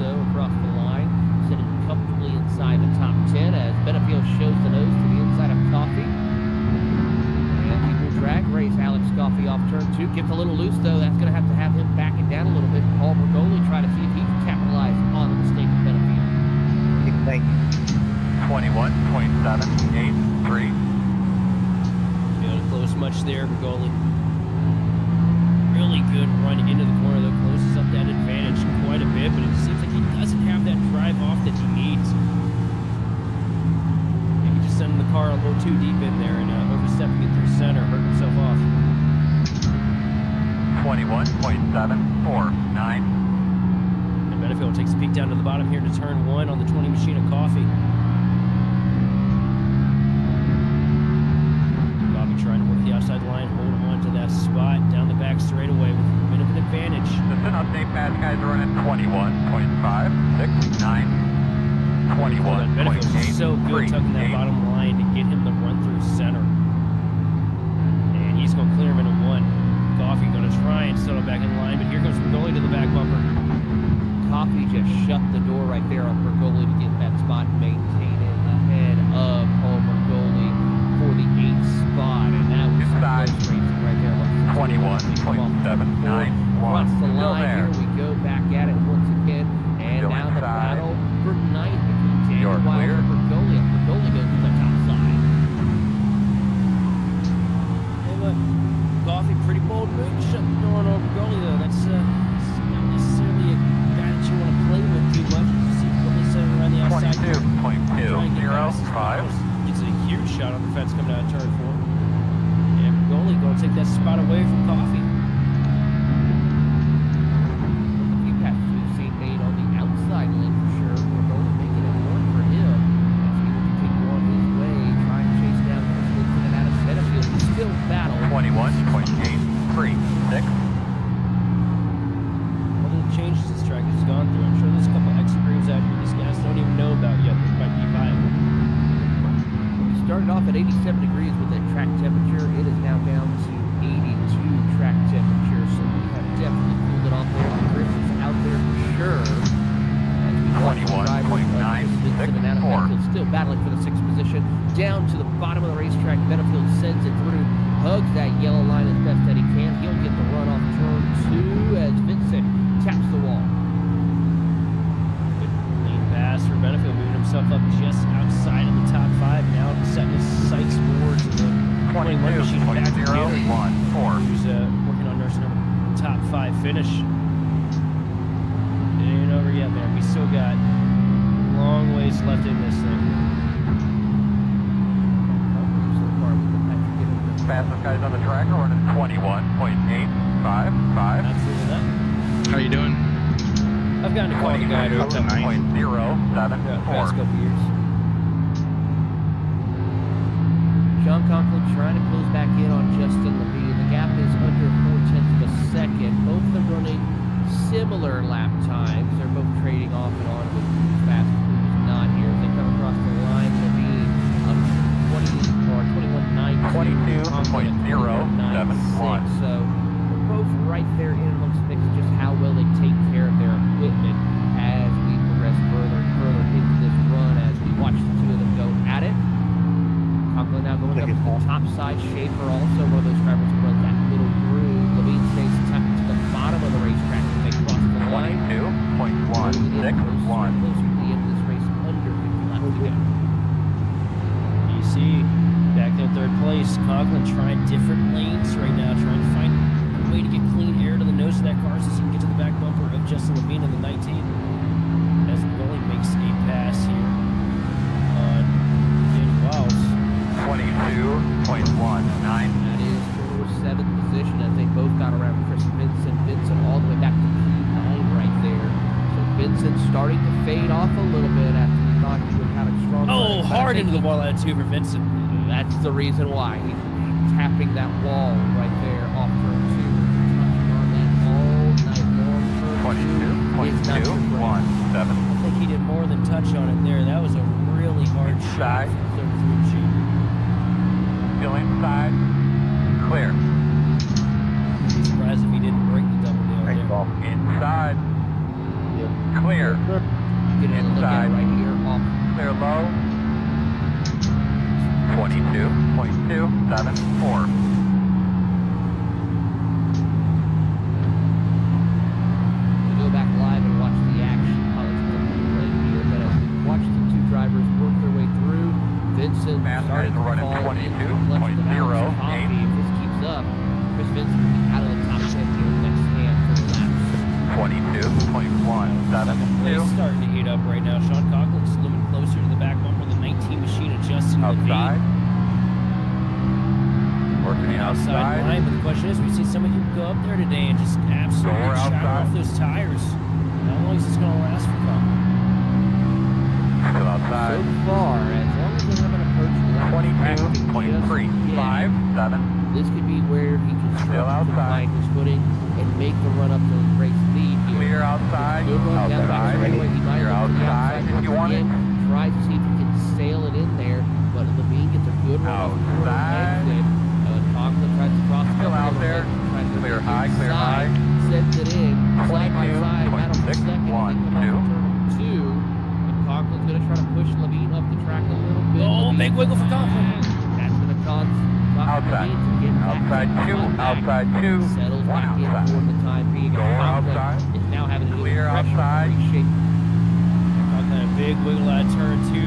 so across the line, sitting comfortably inside the top 10 as Benefield shows the nose to the inside of Coffey. And he will drag race Alex Coffey off turn 2. Gets a little loose though. That's going to have him backing down a little bit. Paul Bergoli try to see if he can capitalize on the mistake of Benefield. Thank you. 21.783. Able to close much there, Bergoli. Really good run into the corner, though. Closes up that advantage quite a bit, but it seems like he doesn't have that drive off that he needs. Maybe just sending the car a little too deep in there and overstepping it through center, hurting himself off. 21.749. And Benefield takes a peek down to the bottom here to turn 1 on the 20 machine of Coffee. Bobby trying to work the outside line, hold on to that spot down the back straightaway with a bit of an advantage. Just an update, fast guys are running 21.569. Benefield's just so good tucking that 21.838. bottom line to get him the run through center. And he's going to clear him into 1. Coffee going to try and settle back in line, but here comes Bergoli to the back bumper. Coffey just shut the door right there on Bergoli to get that spot and maintain it ahead of Paul Bergoli for the 8th spot. And that was Inside. close racing right there. 21.791. Across the Still line there. here, we go back at it once again. And Still now the inside. battle for 9th between You're Daniel Wild clear. and Bergoli. And Bergoli goes to the top side. Hey, look, Coffee, pretty bold move, shut the door on Bergoli, though. That's not necessarily a guy that you want to play with too much. You see Bergoli setting around the outside. Trying to get past his 22.205. nose. Gets a huge shot on the fence coming out of turn 4. And Bergoli going to take that spot away from Coffee. A few passes we've seen made on the outside lane for sure. Bergoli making it work for him as he will continue on his way, trying to chase down Chris Vincent and Adam Benefield. He still battle. 21.836. One of the changes this track has gone through, I'm sure there's a couple extra grooves out here these guys don't even know about yet that might be viable. We started off at 87 degrees with that track temperature. It is now down to still battling for the 6th position. Down to the bottom of the racetrack, Benefield sends it through, hugs that yellow line as best that he can. He'll get the run off turn 2 as Vincent taps the wall. Good clean pass for Benefield, moving himself up just outside of the top 5. Now setting his sights more to the 21 machine back to Gary, who's working on nursing a top 5 finish. It ain't over yet, man. We still got long ways left in this thing. Fastest guys on the track are running 21.855. Absolutely not. How you doing? I've gotten to call the guy to up to 0.074. past couple years. Sean Conklin trying to close back in on Justin Levine. The gap is under 0.4 of a second. Both of them running similar lap times. They're both trading off and on with fast who's not here. As they come across the line, Levine up 22.071. So they're both right there in amongst the mix, just how well they take care of their equipment as we progress further and further into this run as we watch the two of them go at it. Conklin now going up to the top side. Schaefer also one of those drivers who runs that little groove. Levine stays tucked to the bottom of the racetrack as they cross the line. 22.161. Closer to the end of this race, under 50 laps to go. You see, back in 3rd place, Conklin trying different lanes right now, trying to find a way to get clean air to the nose of that car so he can get to the back bumper of Justin Levine in the 19. As Willie makes a pass here on Danny Wiles. 22.19. That is for 7th position as they both got around Chris Vincent. Vincent all the way back to P9 right there. So Vincent starting to fade off a little bit after we thought he would have a strong Oh, run. hard into the wall out too for Vincent. That's the reason why. He's tapping that wall right there off turn 2. Touching on that all night long. Turn 2 is not too great. 22.117. I think he did more than touch on it there. That was a really hard shot. Inside. Still inside. Clear. I'd be surprised if he didn't break the double down there. Inside. Clear. Get a look at it right here. Off. Clear low. 22.274. We go back live and watch the action. Right here, but as we watch the two drivers work their way through, Vincent starting to running fall 22.08. If this keeps up, Chris Vincent will be out of the top 10 here in the next handful of laps. 22.172. It's starting to heat up right now. Sean Conklin's slimming closer to the back bumper. The 19 machine of Justin Outside. Levine. Working the Outside outside. line, but the question is, we see some of you go up there today and just absolutely Door shower outside. off those tires. How long is this going to last for Conklin? Still So outside. far, as long as they haven't approached the lap track just yet, 22.357. this could be where he can Still start to outside. find his footing and make the run up to the race lead here. Clear outside. Good run down the back Outside. straightaway. He might Clear look to the outside if once you want it. again, tries to see if he can sail it in there, but Levine gets a good run off the Outside. exit. Conklin tries to cross the Still cover a out little there. bit, tries to Clear get high, clear inside, high. sends it in, side by side, battle for second, and they come off 22. turn 2. And Conklin's going to try to push Levine up the track a little bit. Oh, Levine- big wiggle for Conklin. That's going to cause Outside. Levine to get back Outside to the 2. front back. Outside 2. Settles One back in outside. for the time being. Door Conklin outside. is now having a little Clear pressure outside. to reshape. Conklin a big wiggle out of turn 2.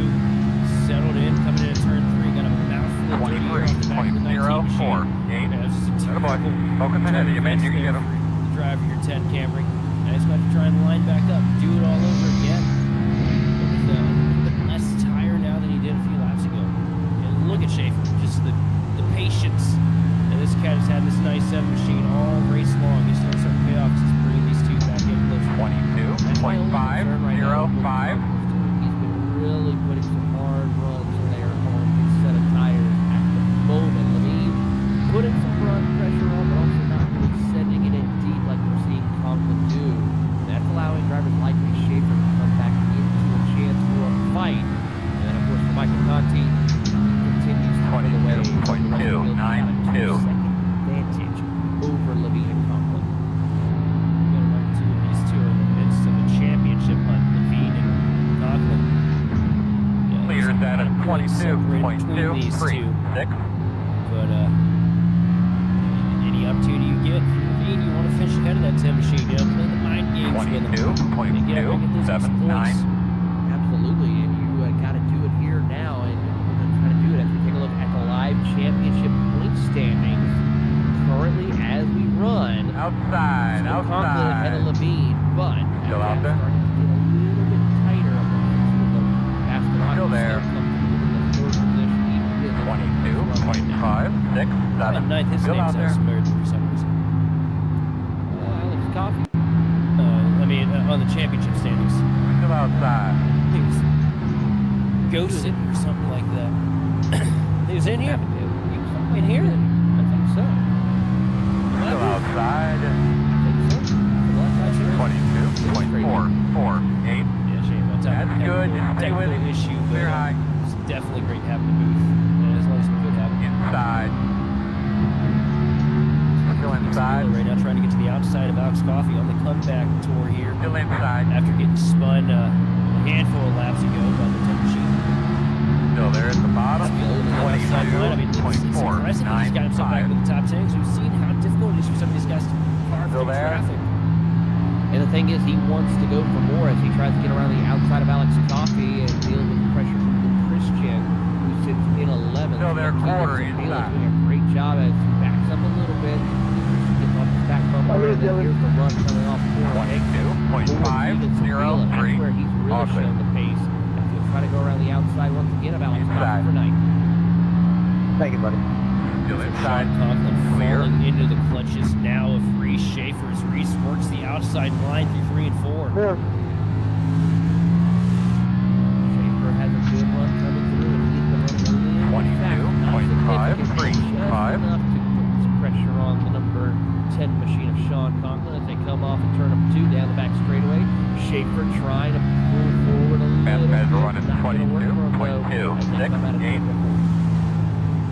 Settled in, coming in at turn 3. Got a mouthful of dirty air off the back of the 19 machine. 23.048. Yeah, it's just a Atta boy. typical Focus ahead of you, man. You can get him. the driver of your 10 Camry. And he's got to try and line back up, do it all over again. With less tire now than he did a few laps ago. And look at Schaefer, just the patience. And this cat has had this nice 7 machine all race long. He's still starting to pay off. He's bringing these two back in closer. 22.505. He's been really putting some hard runs in there on his set of tires at the moment. Levine putting some front pressure on, but also not really sending it in deep like we're seeing Conklin do. That's allowing drivers like Schaefer to come back is at a 22.236. But any opportunity you get, you want to finish ahead of that 10 machine. You know, play the mind games with them. 22.279. Absolutely, and you got to do it here now, and we're going to try to do it as we take a look at the live championship point standings currently as we run. Outside. Conklin ahead of Levine, but Still out there? starting to get a little bit tighter amongst the two of them. Still there. 22.567. Ninth, his Still name's out there. slurred for some reason. Alex Coffey. On the championship standings. Still outside. He was ghosted or something like that. He was in here. In here? I think so. Still outside. I think so. 22.448. Yeah, shame. That's good. Stay with it. Issue, Clear but high. it's definitely great having the booth. And as long as we could have it. Inside. Still inside. Right now, trying to get to the outside of Alex Coffey on the comeback tour here. Still inside. After getting spun a handful of laps ago by the 10 machine. Still there at the bottom. Outside line. I mean, it's impressive. He's got himself back into the top 10. So we've seen how difficult it is for some of these guys to carve Still through there. traffic. And the thing is, he wants to go for more as he tries to get around the outside of Alex Coffey and deal with the pressure from Luke Christian, who sits in 11th. Still there, quarter inside. Doing a great job as he backs up a little bit. Christian gets off his back bumper, and then here's the run coming off the corner. 22.503. That's where he's really showing the pace. As he'll try to go around the outside once again of Alex Coffey for ninth. Thank you, buddy. Still inside. Conklin Clear. falling into the clutches now of Reese Schaefer as Reese works the outside line through 3 and 4. Clear. Schaefer has a good run coming through, and he's been running a little fast. 22.535. Enough to put some pressure on the number 10 machine of Sean Conklin as they come off and turn number 2 down the back straightaway. Schaefer trying to pull forward a little bit. running Not gonna work for him, though. 22.268.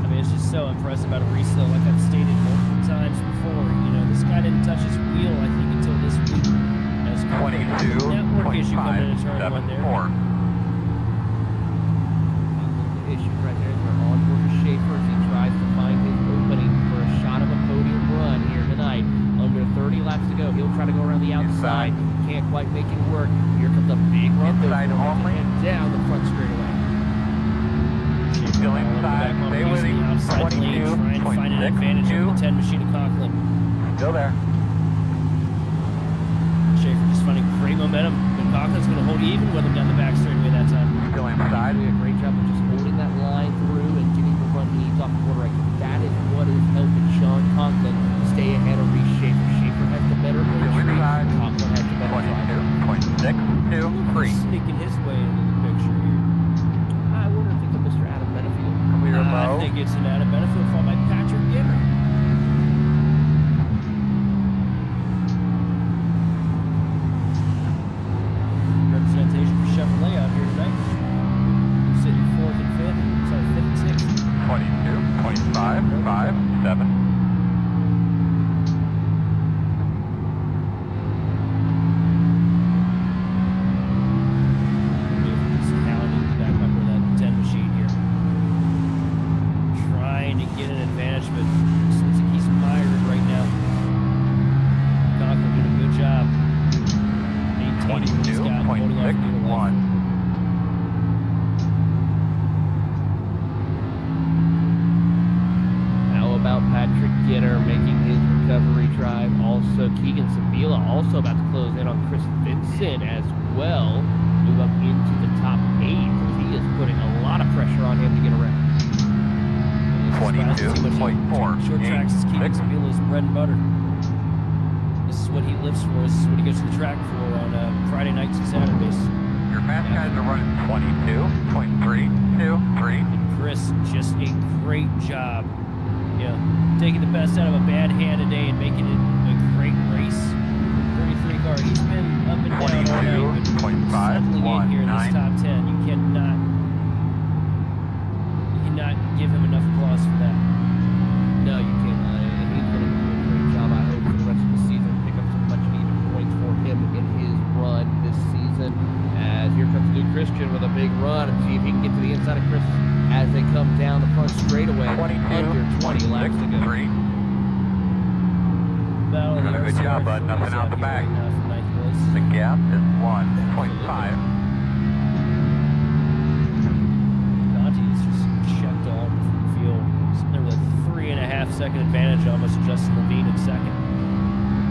I mean, it's just so impressive out of Reese, though. Like I've stated multiple times before, you know, this guy didn't touch his wheel, I think, until this week. As network issue coming into turn 1 there. 22.574. The issues right there is we're on board with Schaefer as he tries to find his opening for a shot of a podium run here tonight. Under 30 laps to go. He'll try to go around the outside. Can't quite make it work. Here comes a big run though, Inside only. and down the front straightaway. Still inside. Stay with him. Outside lane, trying to find an advantage over the 10 machine of Conklin. Still there. Schaefer just finding great momentum. And Conklin's going to hold even with him down the back straightaway that time. Still inside. Doing a great job of just holding that line through and getting the run he needs off the quarter. That is what is helping Sean Conklin stay ahead of Reese Schaefer. Schaefer has the better entry. inside. Conklin has the better drive. 22.623. Sneaking his way into the picture here. I wonder if it's a Mr. Adam Benefield. Clear I low. think it's an added benefit for my Patrick Gitter. Representation for Chevrolet out here tonight. Sitting 4th and 5th. Sorry, 5th and 6th. 22.557. Trying to get an advantage, but since he's mired right now, Conklin doing a good job maintaining what he's got, holding off the lead. 22.61. How about Patrick Gitter making his recovery drive? Also, Keegan Sabila also about to close in on Chris Vincent as well. Move up into the top 8 as he is putting a lot of pressure on him to get around. 22.4. Short tracks is Keegan Sabila's bread and butter. This is what he lives for. This is what he goes to the track for on Friday nights and Saturdays. Your fast guys are running 22.323. And Chris, just a great job. You know, taking the best out of a bad hand today and making it a great race. 33 car. He's been up and down all night, but settling in here in this top 10. You cannot give him enough applause for that. No, you cannot. And he's going to do a great job, I hope, for the rest of the season. Pick up some much needed points for him in his run this season. As here comes Luke Christian with a big run. see if he can get to the inside of Chris as they come down the front straightaway. 22, Under 20 laps to go. 3. Doing a good job, bud. Nothing out the back. The gap is 1.5. Conti's just checked on from the field. Sitting there with a 3.5-second advantage, almost Justin Levine in second.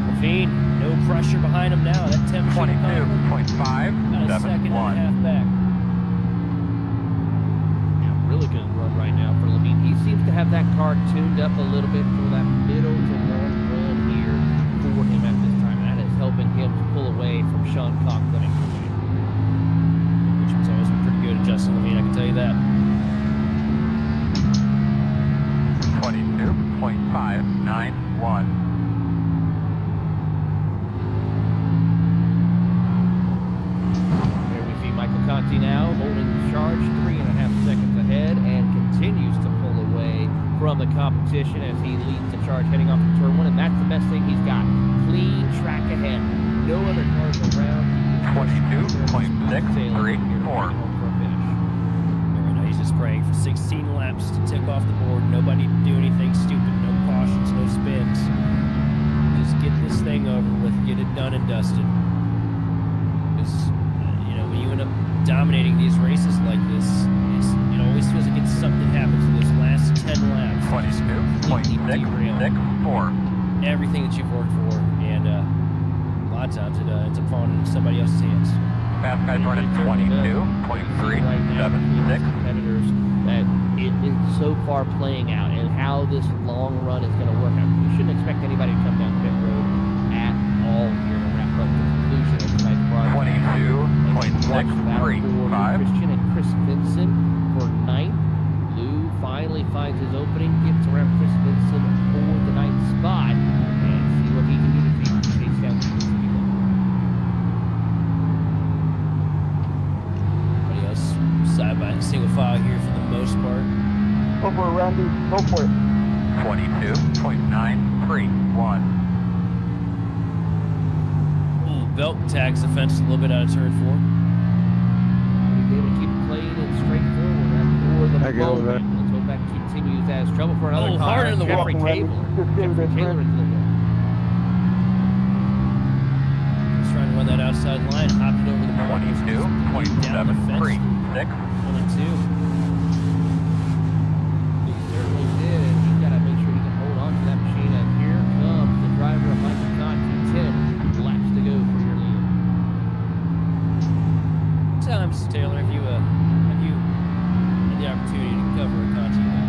Levine, no pressure behind him now. That 10 22.5. about a second and a half back. Yeah, really good run right now for Levine. He seems to have that car tuned up a little bit for that middle to long run here for him at this time. That is helping him to pull away from Sean Conklin. Richmond's always been pretty good at Justin Levine, I can tell you that. 22.591. There we see Michael Conti now holding the charge, 3.5 seconds ahead, and continues to pull away from the competition as he leads the charge heading off to turn 1, and that's the best thing he's got. Clean track ahead. No other cars around. 22.634. Right now he's just praying for 16 laps to tick off the board. Nobody do anything stupid. No cautions, no spins. Just get this thing over with. Get it done and dusted. Because, you know, when you end up dominating these races like this, it always feels like something happens in those last 10 laps. 22.664. Everything that you've worked for, and a lot of times it ends up falling into somebody else's hands. Fast guys running 22.376. Competitors that it is so far playing out, and how this long run is going to work out. We shouldn't expect anybody to come down pit road at all here to wrap up the conclusion of tonight's broadcast. 22.635. Christian and Chris Vinson for 9th. Lou finally finds his opening, gets around Chris Vinson for the 9th spot, and see what he can do to chase down the Everybody else side by single file here for the most part. Go for it, Randy. Go for it. 22.931. Ooh, belt tags the fence a little bit out of turn 4. He's able to keep it clean and straightforward for the moment. Let's hope that continues as trouble for another car. Hard in the Jeffrey wall. Taylor. Jeffrey Taylor into the wall. He's trying to run that outside line, hopped it over the ball. 22.736. 1 and 2. He certainly did, and he's got to make sure he can hold on to that machine. And here comes the driver of Michael Conti. 10 laps to go for your leader. Sometimes, Taylor, have you had the opportunity to cover a Conti win?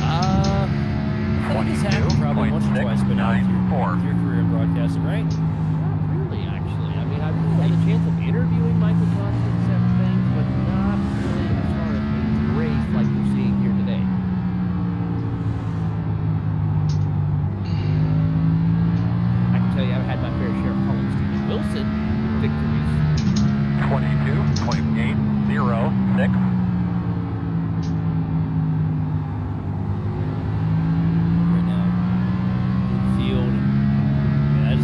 I think it's happened probably once or twice, but not with your career in broadcasting, right? Not really, actually. I mean, I've really had a chance of interviewing Michael Conti and certain things, but not really as far as a race like you're seeing here today. I can tell you I've had my fair share of calling Stephen Wilson victories. 22.806. Right now, good field. And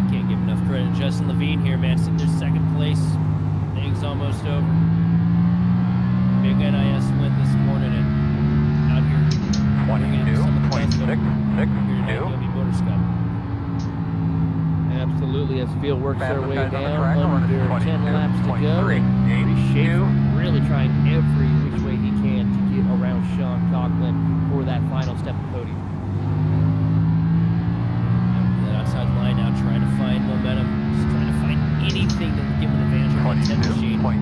I can't give enough credit to Justin Levine here, man. Sitting there second place. Thing's almost over. Big NIS win this morning, and out here bringing in some of the best here tonight, O.B Builders Cup. Absolutely, as the field works their way Fastest guys on the down, track are under running 10 laps to go. Reece Schaefer really trying every which way he can to get around Sean Conklin for that final step of the podium. That outside line now trying to find momentum, just trying to find anything that would give him an advantage on that 10 machine. But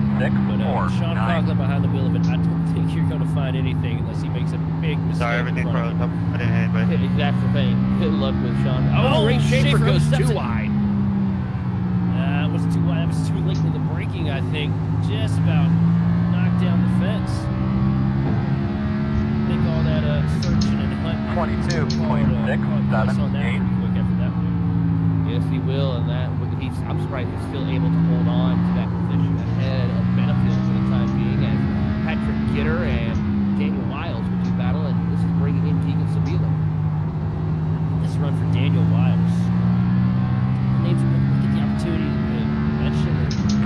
Sean Conklin behind the wheel of it, I don't think you're going to find anything unless he makes a big mistake. Sorry, everything froze up. I didn't hit anybody. That's the thing. Good luck with Sean. Oh, Reece Schaefer goes too wide. It was too wide. That was too late in the braking, I think. Just about knocked down the fence. I think all that searching and hunting. 22.678. Quick after that one. Yes, he will, and I'm surprised he's still able to hold on to that position ahead of Benefield for the time being, as Patrick Gitter and Daniel Wiles will do battle, and this is bringing in Keegan Sabila. This run for Daniel Wiles. Names we get the opportunity to mention.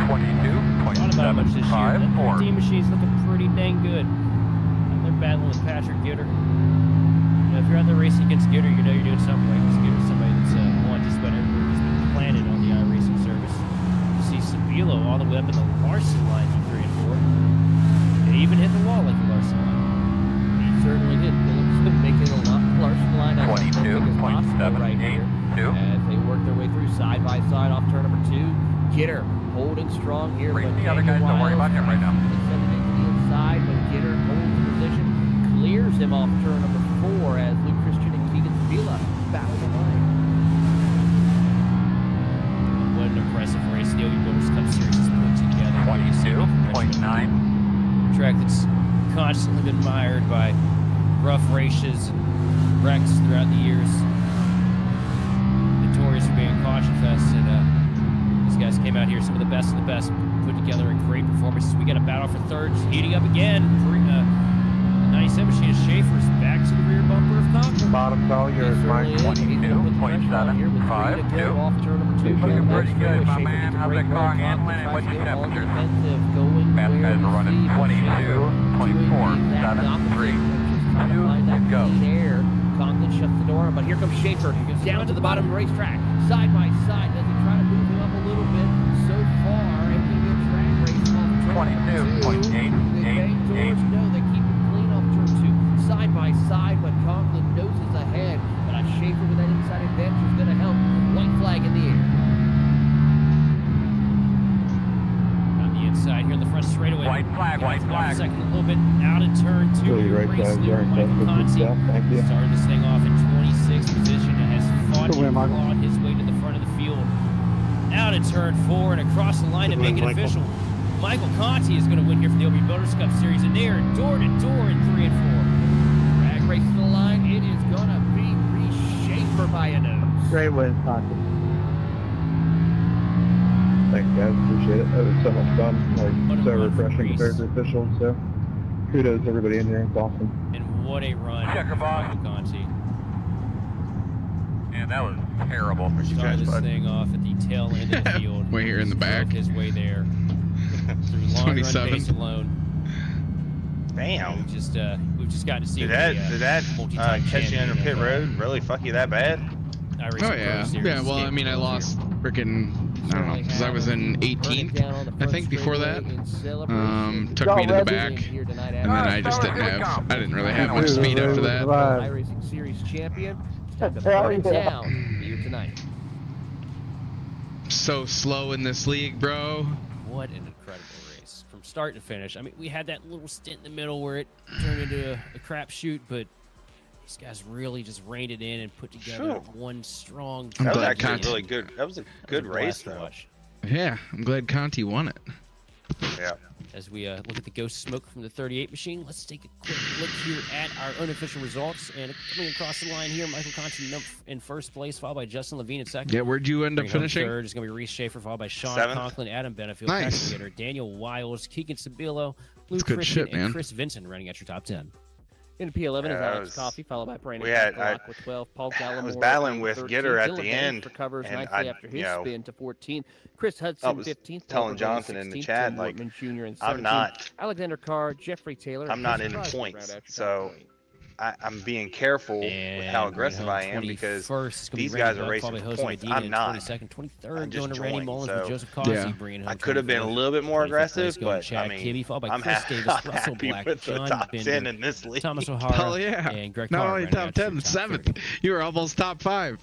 Thought about how much this 5, That 4. 13 machine's looking pretty dang good. They're battling with Patrick Gitter. You know, if you're out there racing against Gitter, you know you're doing something right. Because Gitter's somebody that's won just about everywhere he's been planted on the iRacing service. You see Sabilo all the way up in the Larson line from 3 and 4. They even hit the wall like the Larson line. He certainly did. Phillips been making a lot Larson line out 22.782. right here as they work their way through side by side off turn number 2. Gitter holding strong here. Race the other guys, don't worry about him right now. Sending it to the inside, but Gitter holds the position, clears him off turn number 4 as Luke Christian and Keegan Sabila battle the line. What an impressive race the O.B Builders Cup Series has put together. 22.9. Track that's constantly been mired by rough races and wrecks throughout the years. Notorious for being a caution fest, and these guys came out here, some of the best, put together a great performance. We got a battle for third, heating up again. 97 machine of Schaefer's back to the rear bumper of Conklin. Bottom's all yours, Mike. 22.752. Looking pretty good, my man. How's that car handling and what's your temperature? Fast guys are running 22.473. 2 and go. Conklin shuts the door, but here comes Schaefer down to the bottom of the racetrack. Side by side, does he try to move him up a little bit? So far, it's going to be a track race off turn 22.888. No, they keep it clean off turn 2. Side by side, but Conklin noses ahead. But Schaefer with that inside advantage is going to help. White flag in the air. On the inside here in the front straightaway. White flag. Second, a little bit out of turn 2. Really right Race side, leader right Michael side, Conti thank you. started this thing off in 26th position and has fought Good win, and Michael. clawed his way to the front of the field. Out of turn 4 and across the line to make it official. Michael Conti is going to win here for the O.B Builders Cup Series, and they are door to door in 3 and 4. Drag race to the line. It is going to be Reese Schaefer by a nose. Great win, Conti. Thanks, guys. Appreciate it. That was so much fun. What a Like, so run for refreshing Reese. compared to officials. So, kudos to everybody in here. It's awesome. And what a run. Checker box. Michael Conti. Man, that was terrible. Started this thing off at the tail end of the field. Way here in the back. Worked his way there. Through long 27. run pace alone. Damn. We've just got to see Did what that the, multi-time catch you under champion pit of, road really fuck you that bad? iRacing Oh Pro yeah, Series yeah. Well, I escape mean, I earlier. lost freaking, I don't know, because I was in 18th, I think, before that. Took me to the back, and then I just didn't really have much speed after that. iRacing Series champion. Time to burn it down here tonight. So slow in this league, bro. What an incredible race from start to finish. I mean, we had that little stint in the middle where it turned into a crapshoot, but these guys really just reined it in and put together one strong. I'm That was glad actually Conti. really good. That was a good race, to though. watch. Yeah, I'm glad Conti won it. Yeah. As we look at the ghost smoke from the 38 machine, let's take a quick look here at our unofficial results. And coming across the line here, Michael Conti in first place, followed by Justin Levine in second. Yeah, where'd you end up Bringing home finishing? third is going to be Reese Schaefer, followed by Sean 7th. Conklin, Adam Benefield, Nice. Patrick Gitter, Daniel Wiles, Keegan Sabilo, Luke good Christian, shit, man. and Chris Vincent running at your top 10. In P11 is Yeah, Alex that was- Coffey, followed by Brandon we had- Black with 12. Paul Gallimore I was battling with 13, Gitter at Dylan the Bennett end, recovers and nicely I- after you his know, spin to 14. Chris I Hudson was 15th. telling Albert Jonathan in the 16th, chat, Tim like, Wortman Jr. in 17th. I'm not Alexander Carr, Jeffrey Taylor. I'm not Chris in Price points, round out your so top 20. I'm being careful with how aggressive I am because these guys are racing for points. I'm not. 22nd, 23rd, I going just to Randy joined, Mullins so with Joseph Cossey Yeah. bringing home I could have been a 24th. little bit more 25th aggressive, place going but Chad I mean, Kibbe, followed by I'm, Chris Davis, Russell happy Black, with the John top Bender, 10 in this league. Thomas O'Hara, Hell yeah. and Greg Not Carr only rounding top out your 10, top 7th. 30. You were almost top 5.